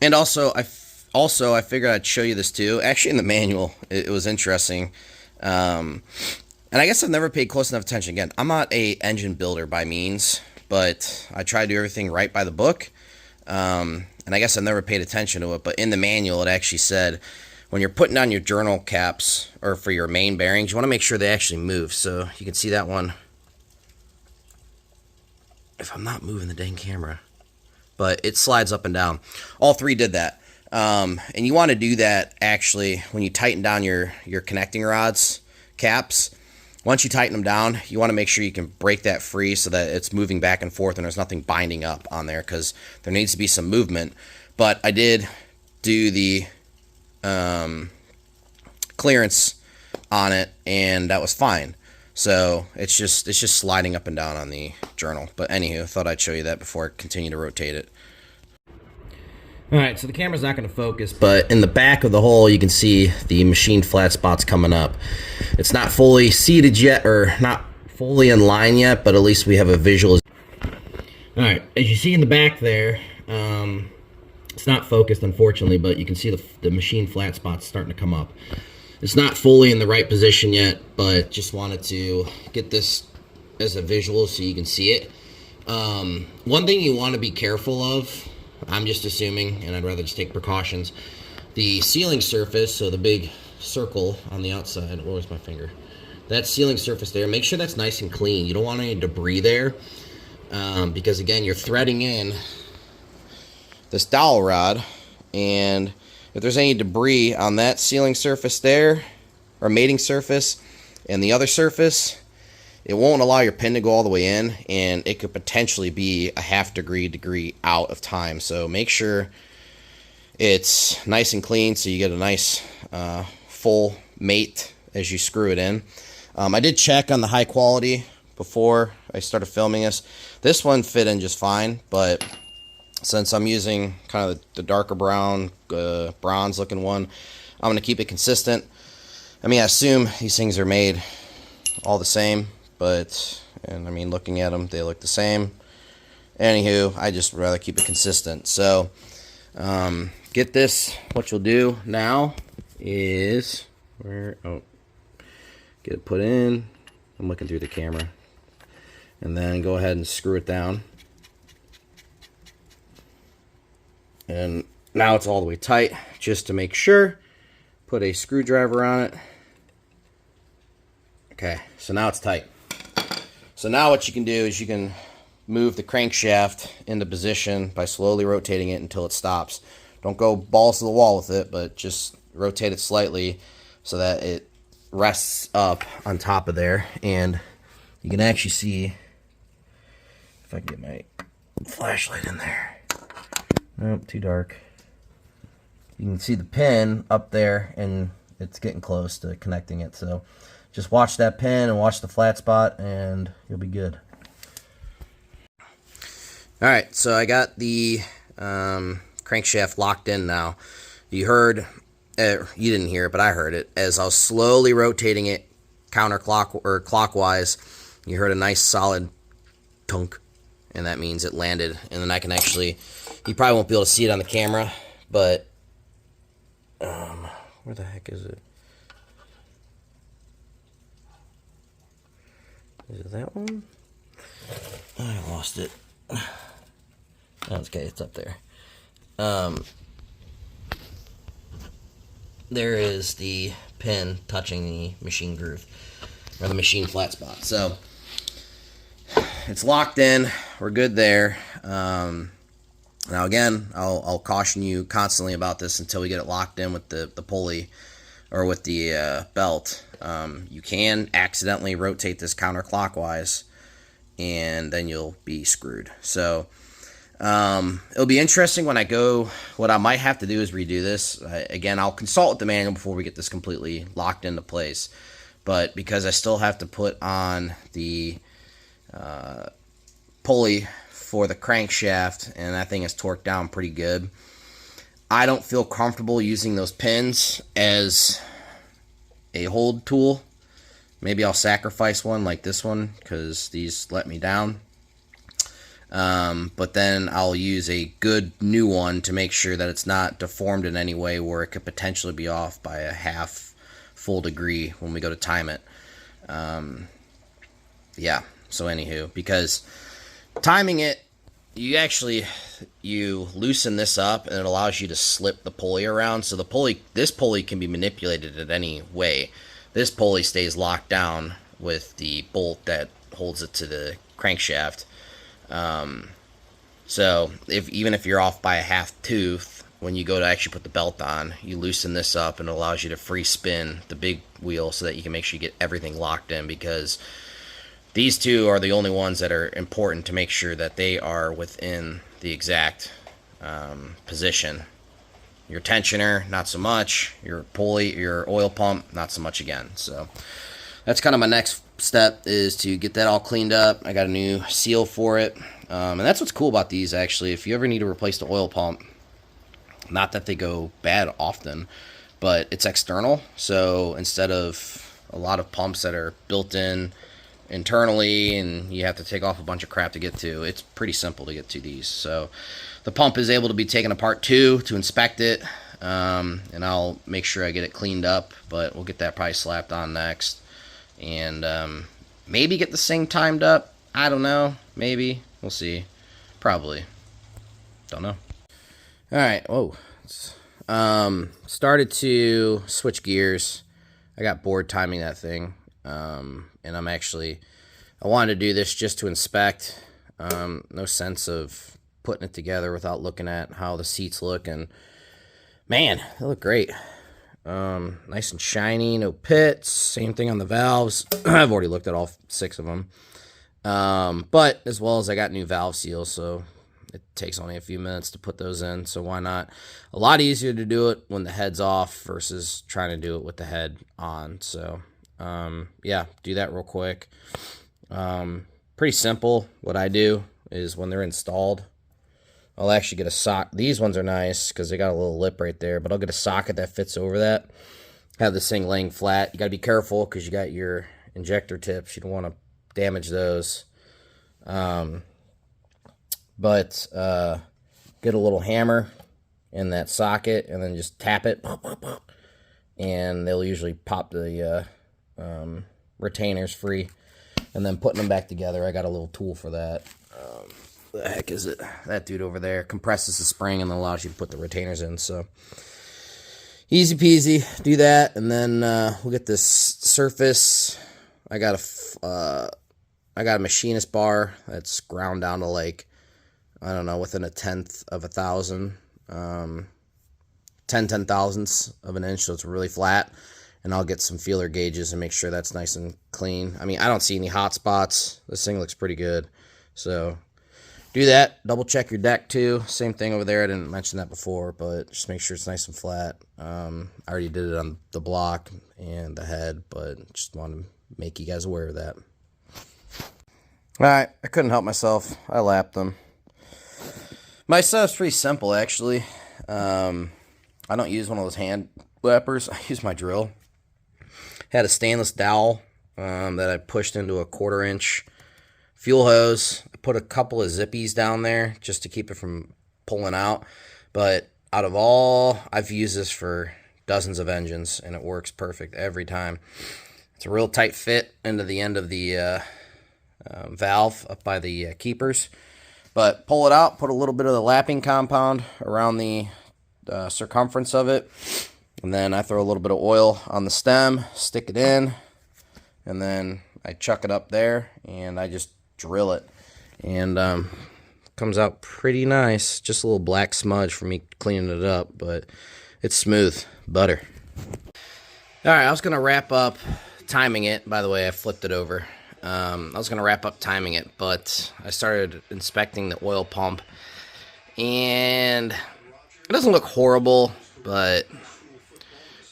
And also I figured I'd show you this too. Actually, in the manual, it was interesting. And I guess I've never paid close enough attention. Again, I'm not a engine builder by means, but I try to do everything right by the book. And I guess I've never paid attention to it. But in the manual, it actually said when you're putting on your journal caps or for your main bearings, you want to make sure they actually move. So you can see that one. If I'm not moving the dang camera, but it slides up and down. All 3 did that. And you want to do that actually when you tighten down your connecting rods caps. Once you tighten them down, you want to make sure you can break that free so that it's moving back and forth and there's nothing binding up on there, because there needs to be some movement. But I did do the clearance on it, and that was fine. So it's just sliding up and down on the journal. But anywho, I thought I'd show you that before I continue to rotate it. Alright, so the camera's not going to focus, but in the back of the hole you can see the machined flat spots coming up. It's not fully seated yet, or not fully in line yet, but at least we have a visual. Alright, as you see in the back there, it's not focused unfortunately, but you can see the machined flat spots starting to come up. It's not fully in the right position yet, but just wanted to get this as a visual so you can see it. One thing you want to be careful of, I'm just assuming, and I'd rather just take precautions, the sealing surface, so the big circle on the outside, where's my finger? That sealing surface there, make sure that's nice and clean. You don't want any debris there, because again, you're threading in this dowel rod, and if there's any debris on that sealing surface there, or mating surface, and the other surface, it won't allow your pin to go all the way in, and it could potentially be a half degree out of time. So make sure it's nice and clean so you get a nice full mate as you screw it in. I did check on the high quality before I started filming this. This one fit in just fine, but since I'm using kind of the darker brown, bronze looking one, I'm going to keep it consistent. I mean, I assume these things are made all the same, and I mean, looking at them, they look the same. Anywho, I just rather keep it consistent. So, get this. What you'll do now is get it put in. I'm looking through the camera, and then go ahead and screw it down. And now it's all the way tight. Just to make sure, put a screwdriver on it. Okay, so now it's tight. So now what you can do is you can move the crankshaft into position by slowly rotating it until it stops. Don't go balls to the wall with it, but just rotate it slightly so that it rests up on top of there. And you can actually see, if I can get my flashlight in there. Nope, too dark. You can see the pin up there, and it's getting close to connecting it. So just watch that pin and watch the flat spot, and you'll be good. Alright, so I got the crankshaft locked in now. You heard, you didn't hear it, but I heard it. As I was slowly rotating it clockwise, you heard a nice solid tunk, and that means it landed. And then I can actually, you probably won't be able to see it on the camera, but where the heck is it? Is it that one? I lost it. That's okay, it's up there. There is the pin touching the machine groove, or the machine flat spot. So it's locked in. We're good there. Now again, I'll caution you constantly about this until we get it locked in with the pulley or with the belt. You can accidentally rotate this counterclockwise, and then you'll be screwed. So it'll be interesting when I go. What I might have to do is redo this. Again, I'll consult with the manual before we get this completely locked into place. But because I still have to put on the pulley for the crankshaft, and that thing is torqued down pretty good, I don't feel comfortable using those pins as a hold tool. Maybe I'll sacrifice one like this one because these let me down. But then I'll use a good new one to make sure that it's not deformed in any way where it could potentially be off by a half full degree when we go to time it. Yeah, so anywho, because timing it, you loosen this up and it allows you to slip the pulley around. So this pulley can be manipulated in any way. This pulley stays locked down with the bolt that holds it to the crankshaft. So even if you're off by a half tooth, when you go to actually put the belt on, you loosen this up and it allows you to free spin the big wheel so that you can make sure you get everything locked in, because these two are the only ones that are important to make sure that they are within the exact position. Your tensioner, not so much. Your pulley, your oil pump, not so much again. So that's kind of my next step, is to get that all cleaned up. I got a new seal for it. And that's what's cool about these, actually. If you ever need to replace the oil pump, Not that they go bad often, but it's external. So instead of a lot of pumps that are built in internally and you have to take off a bunch of crap to get to, it's pretty simple to get to these. So the pump is able to be taken apart too to inspect it, and I'll make sure I get it cleaned up, but we'll get that probably slapped on next, and maybe get the sink timed up. I don't know, maybe, we'll see. Probably, don't know. All right, whoa. Started to switch gears. I got bored timing that thing, and I wanted to do this just to inspect. No sense of putting it together without looking at how the seats look, and man, they look great. Nice and shiny, no pits. Same thing on the valves. I've already looked at all 6 of them. But as well as I got new valve seals, so it takes only a few minutes to put those in, so why not? A lot easier to do it when the head's off versus trying to do it with the head on. So yeah, do that real quick. Pretty simple. What I do is when they're installed, I'll actually get a socket. These ones are nice because they got a little lip right there, but I'll get a socket that fits over that. Have this thing laying flat. You got to be careful because you got your injector tips. You don't want to damage those. But get a little hammer in that socket and then just tap it, and they'll usually pop the retainers free. And then putting them back together, I got a little tool for that. The heck is it? That dude over there compresses the spring and then allows you to put the retainers in. So easy peasy. Do that, and then we'll get this surface. I got a machinist bar that's ground down to like, I don't know, within 1/10 of 1,000, 10 thousandths of an inch, so it's really flat. And I'll get some feeler gauges and make sure that's nice and clean. I mean, I don't see any hot spots. This thing looks pretty good. So do that. Double check your deck too. Same thing over there. I didn't mention that before, but just make sure it's nice and flat. I already did it on the block and the head, but just want to make you guys aware of that. All right, I couldn't help myself. I lapped them. My setup's pretty simple, actually. I don't use one of those hand lappers. I use my drill. Had a stainless dowel that I pushed into a 1/4 inch fuel hose. I put a couple of zippies down there just to keep it from pulling out. But out of all, I've used this for dozens of engines, and it works perfect every time. It's a real tight fit into the end of the valve up by the keepers. But pull it out, put a little bit of the lapping compound around the circumference of it. And then I throw a little bit of oil on the stem, stick it in, and then I chuck it up there, and I just drill it. And comes out pretty nice. Just a little black smudge for me cleaning it up, but it's smooth. Butter. All right, I was going to wrap up timing it. By the way, I flipped it over. I was going to wrap up timing it, but I started inspecting the oil pump, and it doesn't look horrible, but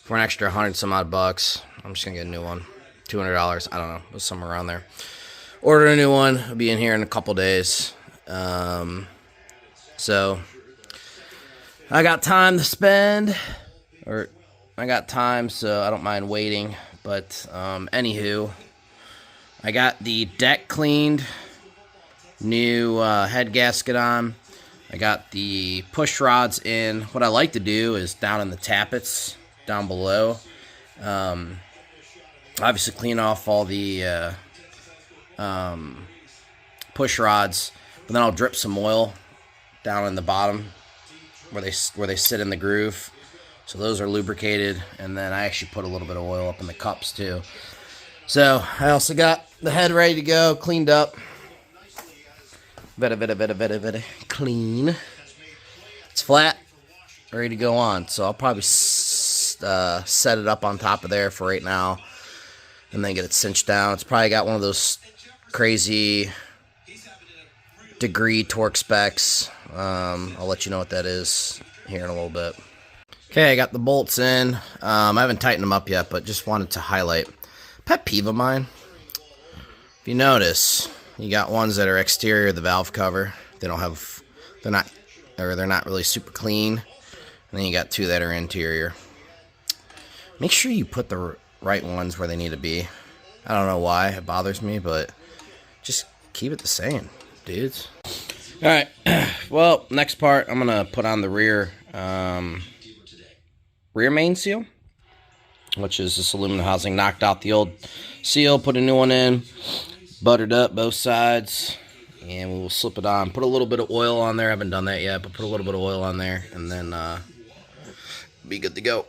for an extra 100 some odd bucks, I'm just gonna get a new one. $200, I don't know, it was somewhere around there. Order a new one. It'll be in here in a couple days. So I got time to spend, or I got time, so I don't mind waiting. But anywho, I got the deck cleaned, new head gasket on. I got the push rods in. What I like to do is down in the tappets down below, obviously clean off all the push rods, but then I'll drip some oil down in the bottom where they sit in the groove, so those are lubricated. And then I actually put a little bit of oil up in the cups too. So I also got the head ready to go, cleaned up. Very clean. It's flat, ready to go on. So I'll probably set it up on top of there for right now, and then get it cinched down. It's probably got one of those crazy degree torque specs. I'll let you know what that is here in a little bit. Okay, I got the bolts in. I haven't tightened them up yet, but just wanted to highlight pet peeve of mine. If you notice, you got ones that are exterior of the valve cover. They're not really super clean. And then you got 2 that are interior. Make sure you put the right ones where they need to be. I don't know why it bothers me, but just keep it the same, dudes. All right. Well, next part, I'm gonna put on the rear main seal, which is this aluminum housing. Knocked out the old seal, put a new one in, buttered up both sides, and we will slip it on. Put a little bit of oil on there. I haven't done that yet, but put a little bit of oil on there, and then be good to go.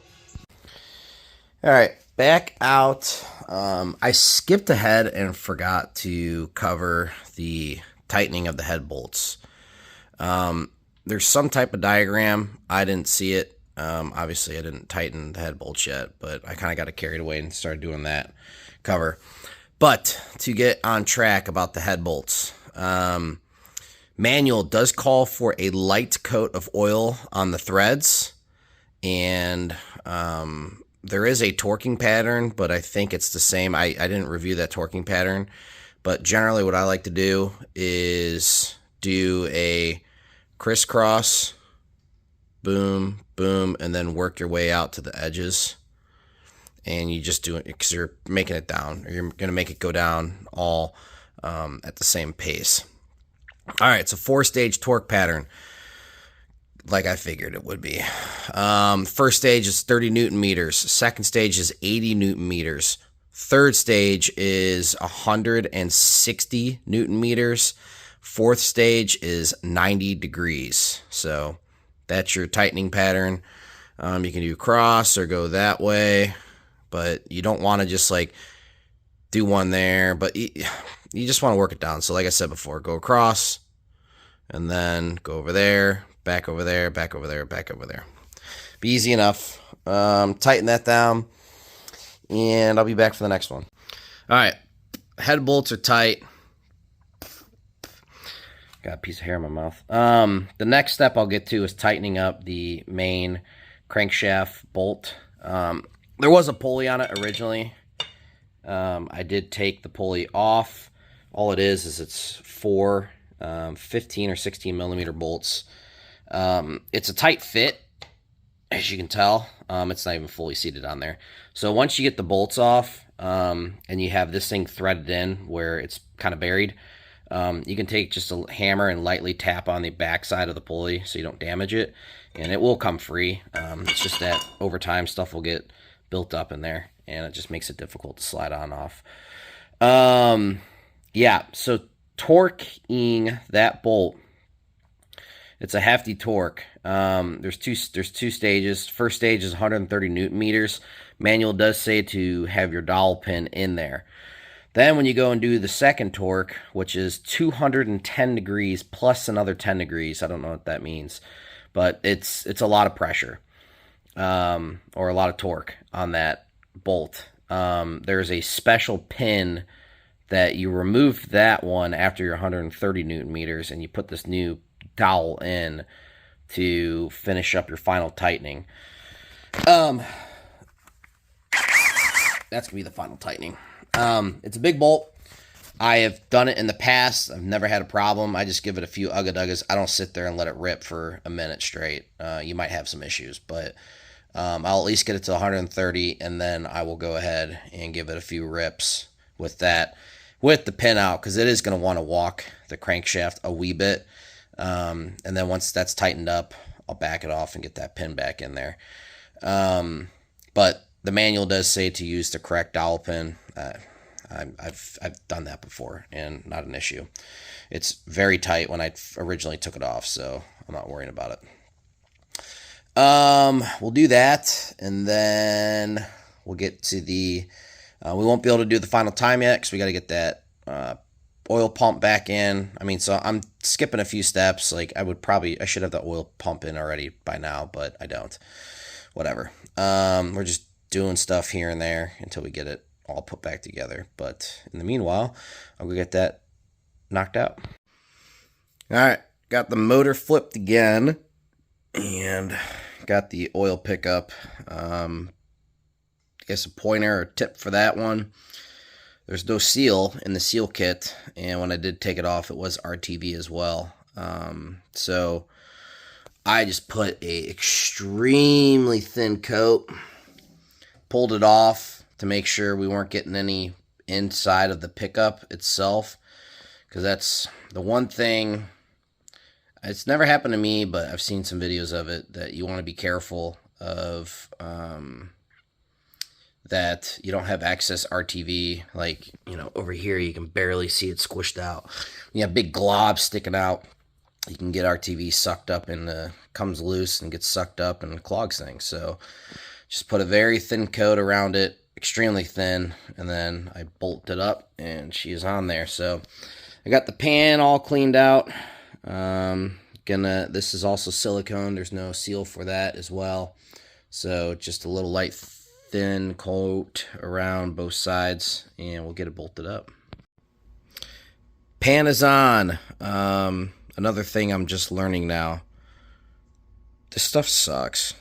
All right, back out. I skipped ahead and forgot to cover the tightening of the head bolts. There's some type of diagram. I didn't see it. Obviously, I didn't tighten the head bolts yet, but I kind of got it carried away and started doing that cover. But to get on track about the head bolts, manual does call for a light coat of oil on the threads, and there is a torquing pattern, but I think it's the same. I didn't review that torquing pattern, but generally what I like to do is do a crisscross, boom, boom, and then work your way out to the edges. And you just do it because you're making it down, or you're going to make it go down all at the same pace. All right, so 4-stage torque pattern, like I figured it would be. First stage is 30 Newton meters. Second stage is 80 Newton meters. Third stage is 160 Newton meters. Fourth stage is 90 degrees. So that's your tightening pattern. You can do cross or go that way, but you don't want to just like do one there, but you just want to work it down. So like I said before, go across and then go over there, back over there, back over there, back over there. Be easy enough. Tighten that down, and I'll be back for the next one. All right, head bolts are tight. Got a piece of hair in my mouth. The next step I'll get to is tightening up the main crankshaft bolt. There was a pulley on it originally. I did take the pulley off. All it is it's 4 15 or 16 millimeter bolts. It's a tight fit, as you can tell. It's not even fully seated on there. So once you get the bolts off, and you have this thing threaded in where it's kind of buried, you can take just a hammer and lightly tap on the back side of the pulley so you don't damage it, and it will come free. It's just that over time stuff will get built up in there, and it just makes it difficult to slide on off. Yeah, so torquing that bolt, it's a hefty torque. There's two stages. First stage is 130 Newton meters. Manual does say to have your dowel pin in there. Then when you go and do the second torque, which is 210 degrees plus another 10 degrees, I don't know what that means, but it's a lot of pressure, or a lot of torque on that bolt. There's a special pin that you remove that one after your 130 Newton meters, and you put this new dowel in to finish up your final tightening. That's gonna be the final tightening. It's a big bolt. I have done it in the past. I've never had a problem. I just give it a few ugga-duggas. I don't sit there and let it rip for a minute straight. You might have some issues, but I'll at least get it to 130, and then I will go ahead and give it a few rips with that, with the pin out, because it is going to want to walk the crankshaft a wee bit. And then once that's tightened up, I'll back it off and get that pin back in there. But the manual does say to use the correct dowel pin. I've done that before, and not an issue. It's very tight when I originally took it off, so I'm not worrying about it. We'll do that, and then we'll get to the... we won't be able to do the final time yet, because we got to get that oil pump back in. I mean, so I'm skipping a few steps. Like, I should have the oil pump in already by now, but I don't. Whatever. We're just doing stuff here and there until we get it all put back together. But in the meanwhile, I'll go get that knocked out. All right, got the motor flipped again, and got the oil pickup. I guess a pointer or tip for that one. There's no seal in the seal kit, and when I did take it off, it was RTV as well. So I just put a extremely thin coat, pulled it off to make sure we weren't getting any inside of the pickup itself, because that's the one thing. It's never happened to me, but I've seen some videos of it, that you want to be careful of, that you don't have excess RTV. Like, you know, over here you can barely see it squished out. You have big globs sticking out, you can get RTV sucked up and comes loose and gets sucked up and clogs things. So just put a very thin coat around it, extremely thin, and then I bolted it up and she is on there. So I got the pan all cleaned out. This is also silicone. There's no seal for that as well. So just a little light thin coat around both sides and we'll get it bolted up. Pan is on. Another thing I'm just learning now. This stuff sucks.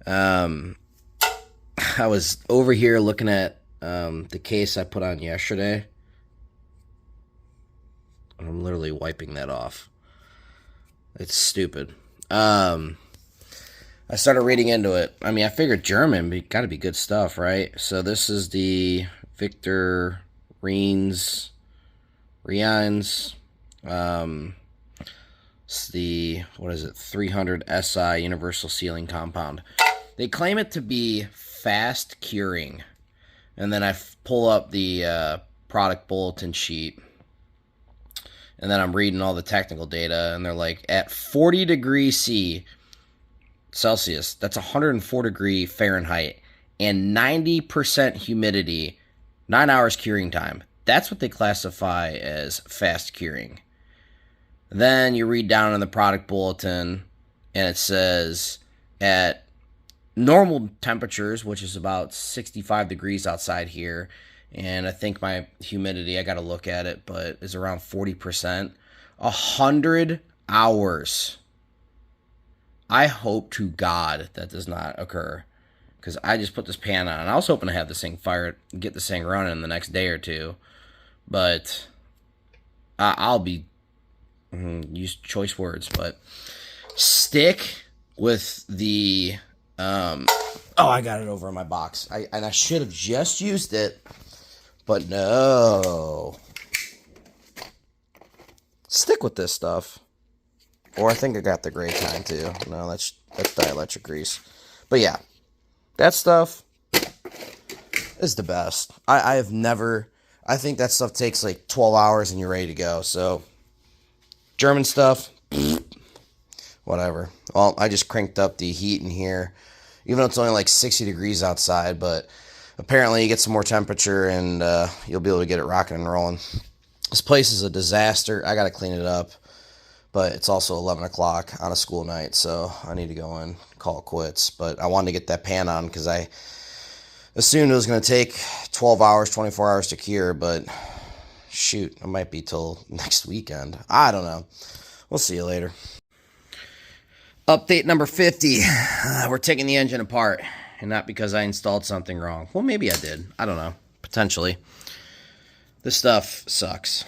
I was over here looking at the case I put on yesterday. I'm literally wiping that off. It's stupid. I started reading into it. I mean, I figured German, but gotta be good stuff, right? So this is the Victor Reins. It's the, what is it, 300 SI Universal Sealing Compound. They claim it to be fast curing. And then I pull up the product bulletin sheet. And then I'm reading all the technical data. And they're like, at 40 degrees Celsius, that's 104 degree Fahrenheit, and 90% humidity, 9 hours curing time. That's what they classify as fast curing. Then you read down in the product bulletin, and it says at normal temperatures, which is about 65 degrees outside here, and I think my humidity, I got to look at it, but is around 40%. 100 hours. I hope to God that does not occur, because I just put this pan on. I was hoping to have this thing fired, get this thing running the next day or two, but I'll be use choice words, but stick with the oh, I got it over in my box. I should have just used it, but no. Stick with this stuff. Or I think I got the gray kind too. No, that's dielectric grease. But yeah, that stuff is the best. I have never, I think that stuff takes like 12 hours and you're ready to go. So German stuff, whatever. Well, I just cranked up the heat in here, even though it's only like 60 degrees outside, but apparently you get some more temperature and you'll be able to get it rocking and rolling. This place is a disaster. I got to clean it up. But it's also 11 o'clock on a school night, so I need to go in, call it quits. But I wanted to get that pan on because I assumed it was going to take 12 hours, 24 hours to cure, but shoot, it might be till next weekend. I don't know. We'll see you later. Update number 50. We're taking the engine apart, and not because I installed something wrong. Well, maybe I did. I don't know. Potentially. This stuff sucks.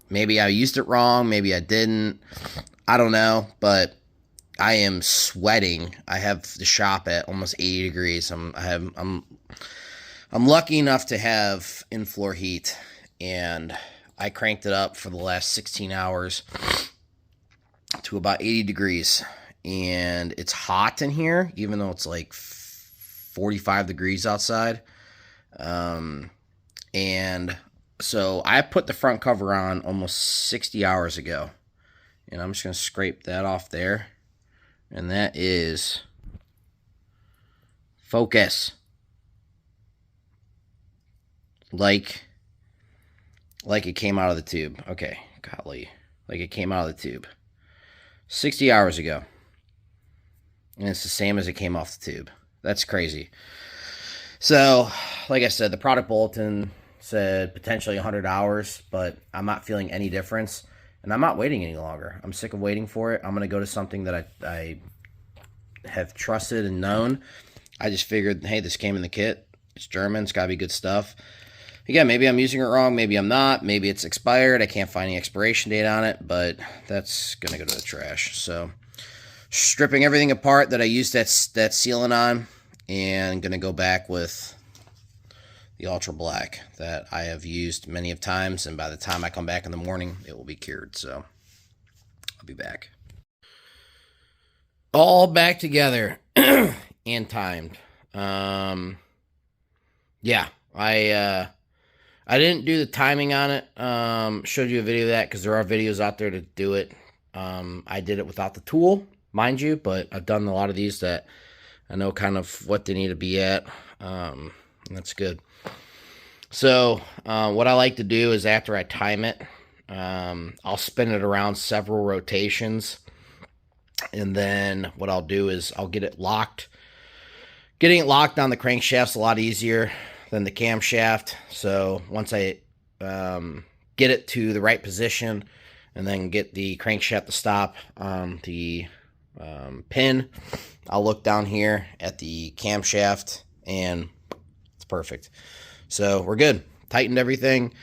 Maybe I used it wrong. Maybe I didn't. I don't know. But I am sweating. I have the shop at almost 80 degrees. I'm lucky enough to have in-floor heat, and I cranked it up for the last 16 hours to about 80 degrees. And it's hot in here, even though it's like 45 degrees outside. And so I put the front cover on almost 60 hours ago. And I'm just going to scrape that off there. And that is focus. Like it came out of the tube. Okay, golly. Like it came out of the tube. 60 hours ago. And it's the same as it came off the tube. That's crazy. So, like I said, the product bulletin said potentially 100 hours, but I'm not feeling any difference, and I'm not waiting any longer. I'm sick of waiting for it. I'm going to go to something that I have trusted and known. I just figured, hey, this came in the kit. It's German. It's got to be good stuff. Again, maybe I'm using it wrong, maybe I'm not, maybe it's expired, I can't find any expiration date on it, but that's going to go to the trash. So, stripping everything apart that I used that sealant on, and going to go back with the Ultra Black that I have used many of times, and by the time I come back in the morning, it will be cured, so I'll be back. All back together and timed. Yeah, I didn't do the timing on it. Showed you a video of that because there are videos out there to do it. I did it without the tool, mind you, but I've done a lot of these that I know kind of what they need to be at. And that's good. So what I like to do is after I time it, I'll spin it around several rotations. And then what I'll do is I'll get it locked. Getting it locked on the crankshaft's a lot easier than the camshaft. So once I get it to the right position and then get the crankshaft to stop on the pin, I'll look down here at the camshaft and it's perfect. So we're good. Tightened everything,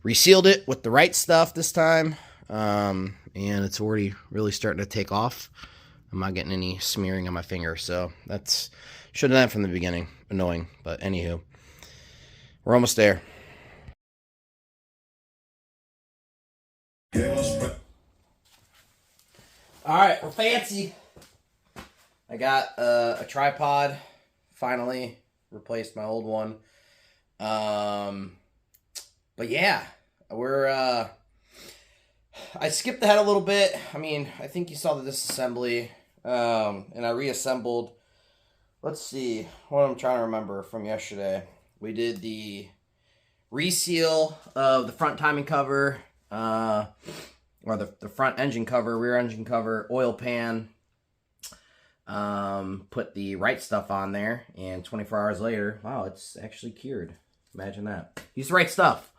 resealed it with the right stuff this time, and it's already really starting to take off. I'm not getting any smearing on my finger, so that's should have done it from the beginning. Annoying, but anywho. We're almost there. Alright, we're fancy. I got a tripod. Finally replaced my old one. But yeah, we're I skipped ahead a little bit. I mean, I think you saw the disassembly. And I reassembled. Let's see what I'm trying to remember from yesterday. We did the reseal of the front timing cover, or the front engine cover, rear engine cover, oil pan. Put the right stuff on there, and 24 hours later, wow, it's actually cured. Imagine that. Use the right stuff.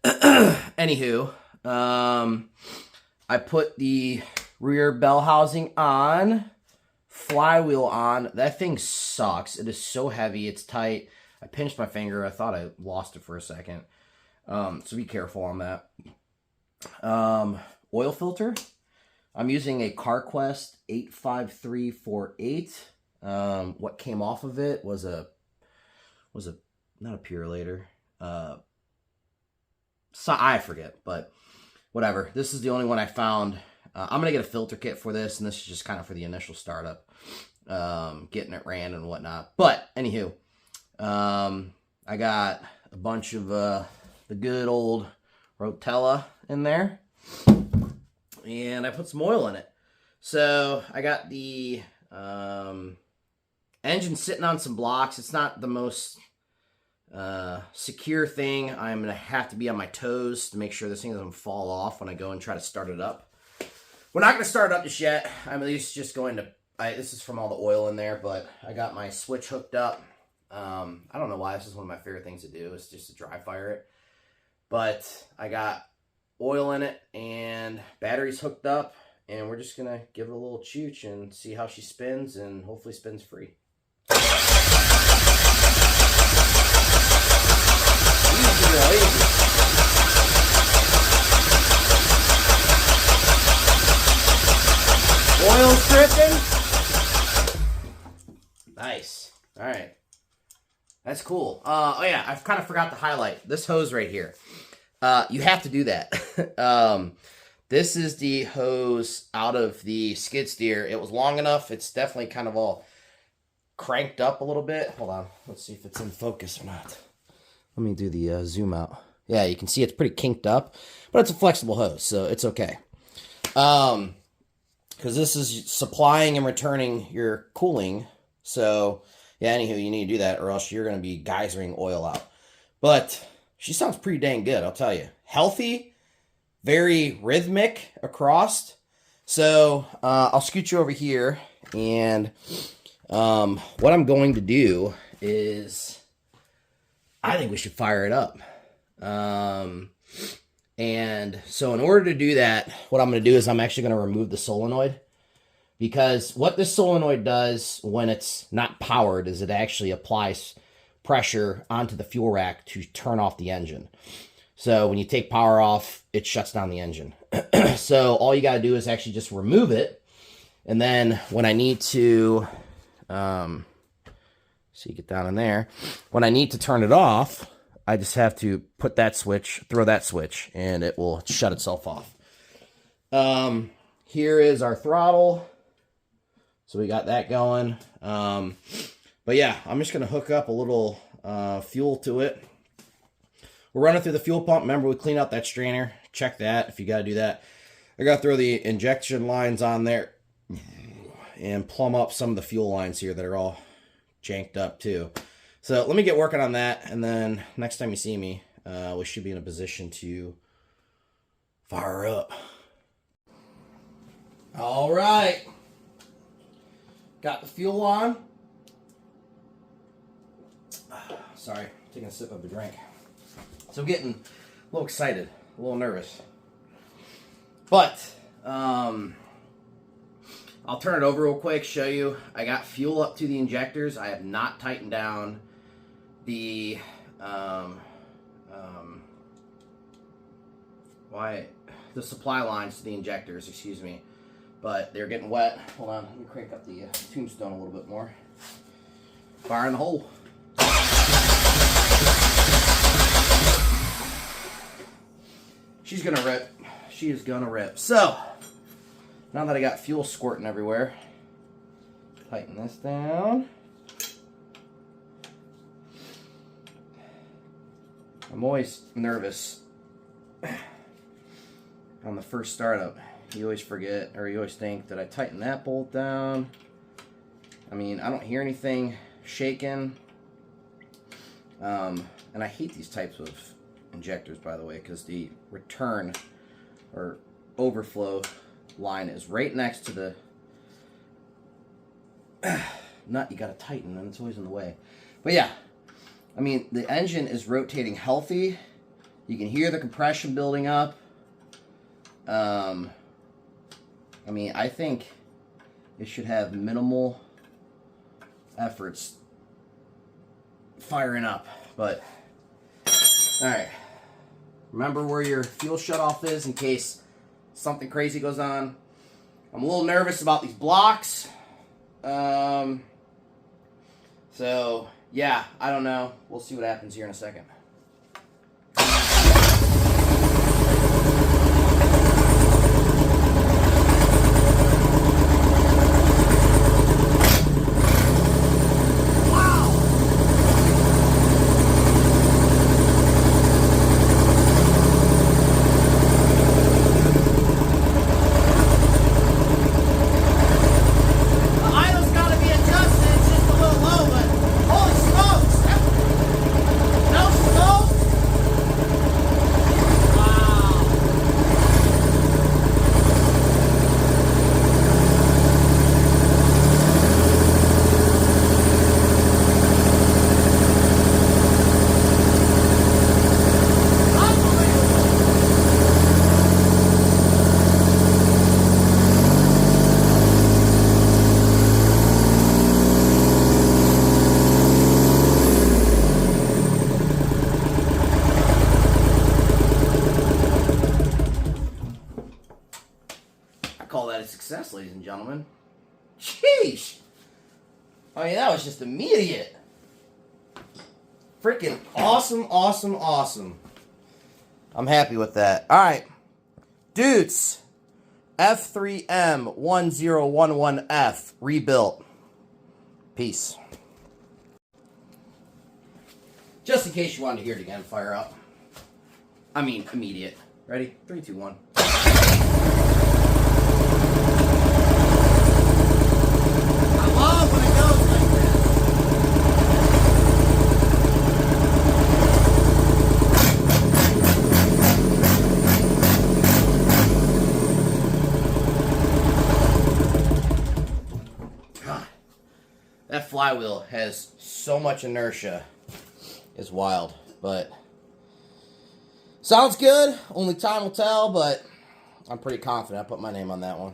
Anywho, I put the rear bell housing on, flywheel on. That thing sucks. It is so heavy. It's tight. I pinched my finger. I thought I lost it for a second. So be careful on that. Oil filter. I'm using a CarQuest 85348. What came off of it was a not a Purelator. So I forget, but whatever. This is the only one I found. I'm going to get a filter kit for this, and this is just kind of for the initial startup. Getting it ran and whatnot. But, anywho, I got a bunch of the good old Rotella in there. And I put some oil in it. So, I got the engine sitting on some blocks. It's not the most secure thing. I'm going to have to be on my toes to make sure this thing doesn't fall off when I go and try to start it up. We're not going to start it up just yet. I'm at least just going to... this is from all the oil in there, but I got my switch hooked up. I don't know why. This is one of my favorite things to do. It's just to dry fire it. But I got oil in it and batteries hooked up. And we're just going to give it a little chooch and see how she spins, and hopefully spins free. Easy, girl, easy. Oil's dripping. Nice. All right. That's cool. Oh yeah, I kind of forgot to highlight this hose right here. You have to do that. This is the hose out of the skid steer. It was long enough. It's definitely kind of all cranked up a little bit. Hold on. Let's see if it's in focus or not. Let me do the zoom out. Yeah, you can see it's pretty kinked up, but it's a flexible hose, so it's okay. Because this is supplying and returning your cooling. So, yeah, anywho, you need to do that, or else you're going to be geysering oil out. But she sounds pretty dang good, I'll tell you. Healthy, very rhythmic across. So, I'll scoot you over here, and what I'm going to do is, I think we should fire it up. And so in order to do that, what I'm going to do is I'm actually going to remove the solenoid, because what this solenoid does when it's not powered is it actually applies pressure onto the fuel rack to turn off the engine. So when you take power off, it shuts down the engine. So all you got to do is actually just remove it. And then when I need to, so you get down in there, when I need to turn it off, I just have to put that switch, throw that switch, and it will shut itself off. Here is our throttle. So we got that going. But yeah, I'm just going to hook up a little fuel to it. We're running through the fuel pump. Remember, we cleaned out that strainer. Check that if you got to do that. I got to throw the injection lines on there and plumb up some of the fuel lines here that are all janked up too. So let me get working on that, and then next time you see me, we should be in a position to fire up. All right. Got the fuel on. Sorry, taking a sip of the drink. So I'm getting a little excited, a little nervous. But, I'll turn it over real quick, show you. I got fuel up to the injectors. I have not tightened down the, the supply lines to the injectors, excuse me. But they're getting wet. Hold on, let me crank up the tombstone a little bit more. Fire in the hole. She's gonna rip. She is gonna rip. So, now that I got fuel squirting everywhere, tighten this down. I'm always nervous on the first startup. You always forget, or you always think, did I tighten that bolt down? I mean, I don't hear anything shaking. And I hate these types of injectors, by the way, because the return or overflow line is right next to the nut you gotta tighten, and it's always in the way. But yeah, I mean, the engine is rotating healthy. You can hear the compression building up. I mean, I think it should have minimal efforts firing up, but all right. Remember where your fuel shutoff is in case something crazy goes on. I'm a little nervous about these blocks. So yeah, I don't know. We'll see what happens here in a second. Success, ladies and gentlemen. Sheesh! I mean, that was just immediate. Freaking awesome, awesome, awesome. I'm happy with that. Alright. Deutz f3m1011f rebuilt. Peace. Just in case you wanted to hear it again, fire up. I mean, immediate. Ready? 3, 2, 1. That flywheel has so much inertia. It's wild, but sounds good. Only time will tell, but I'm pretty confident I put my name on that one.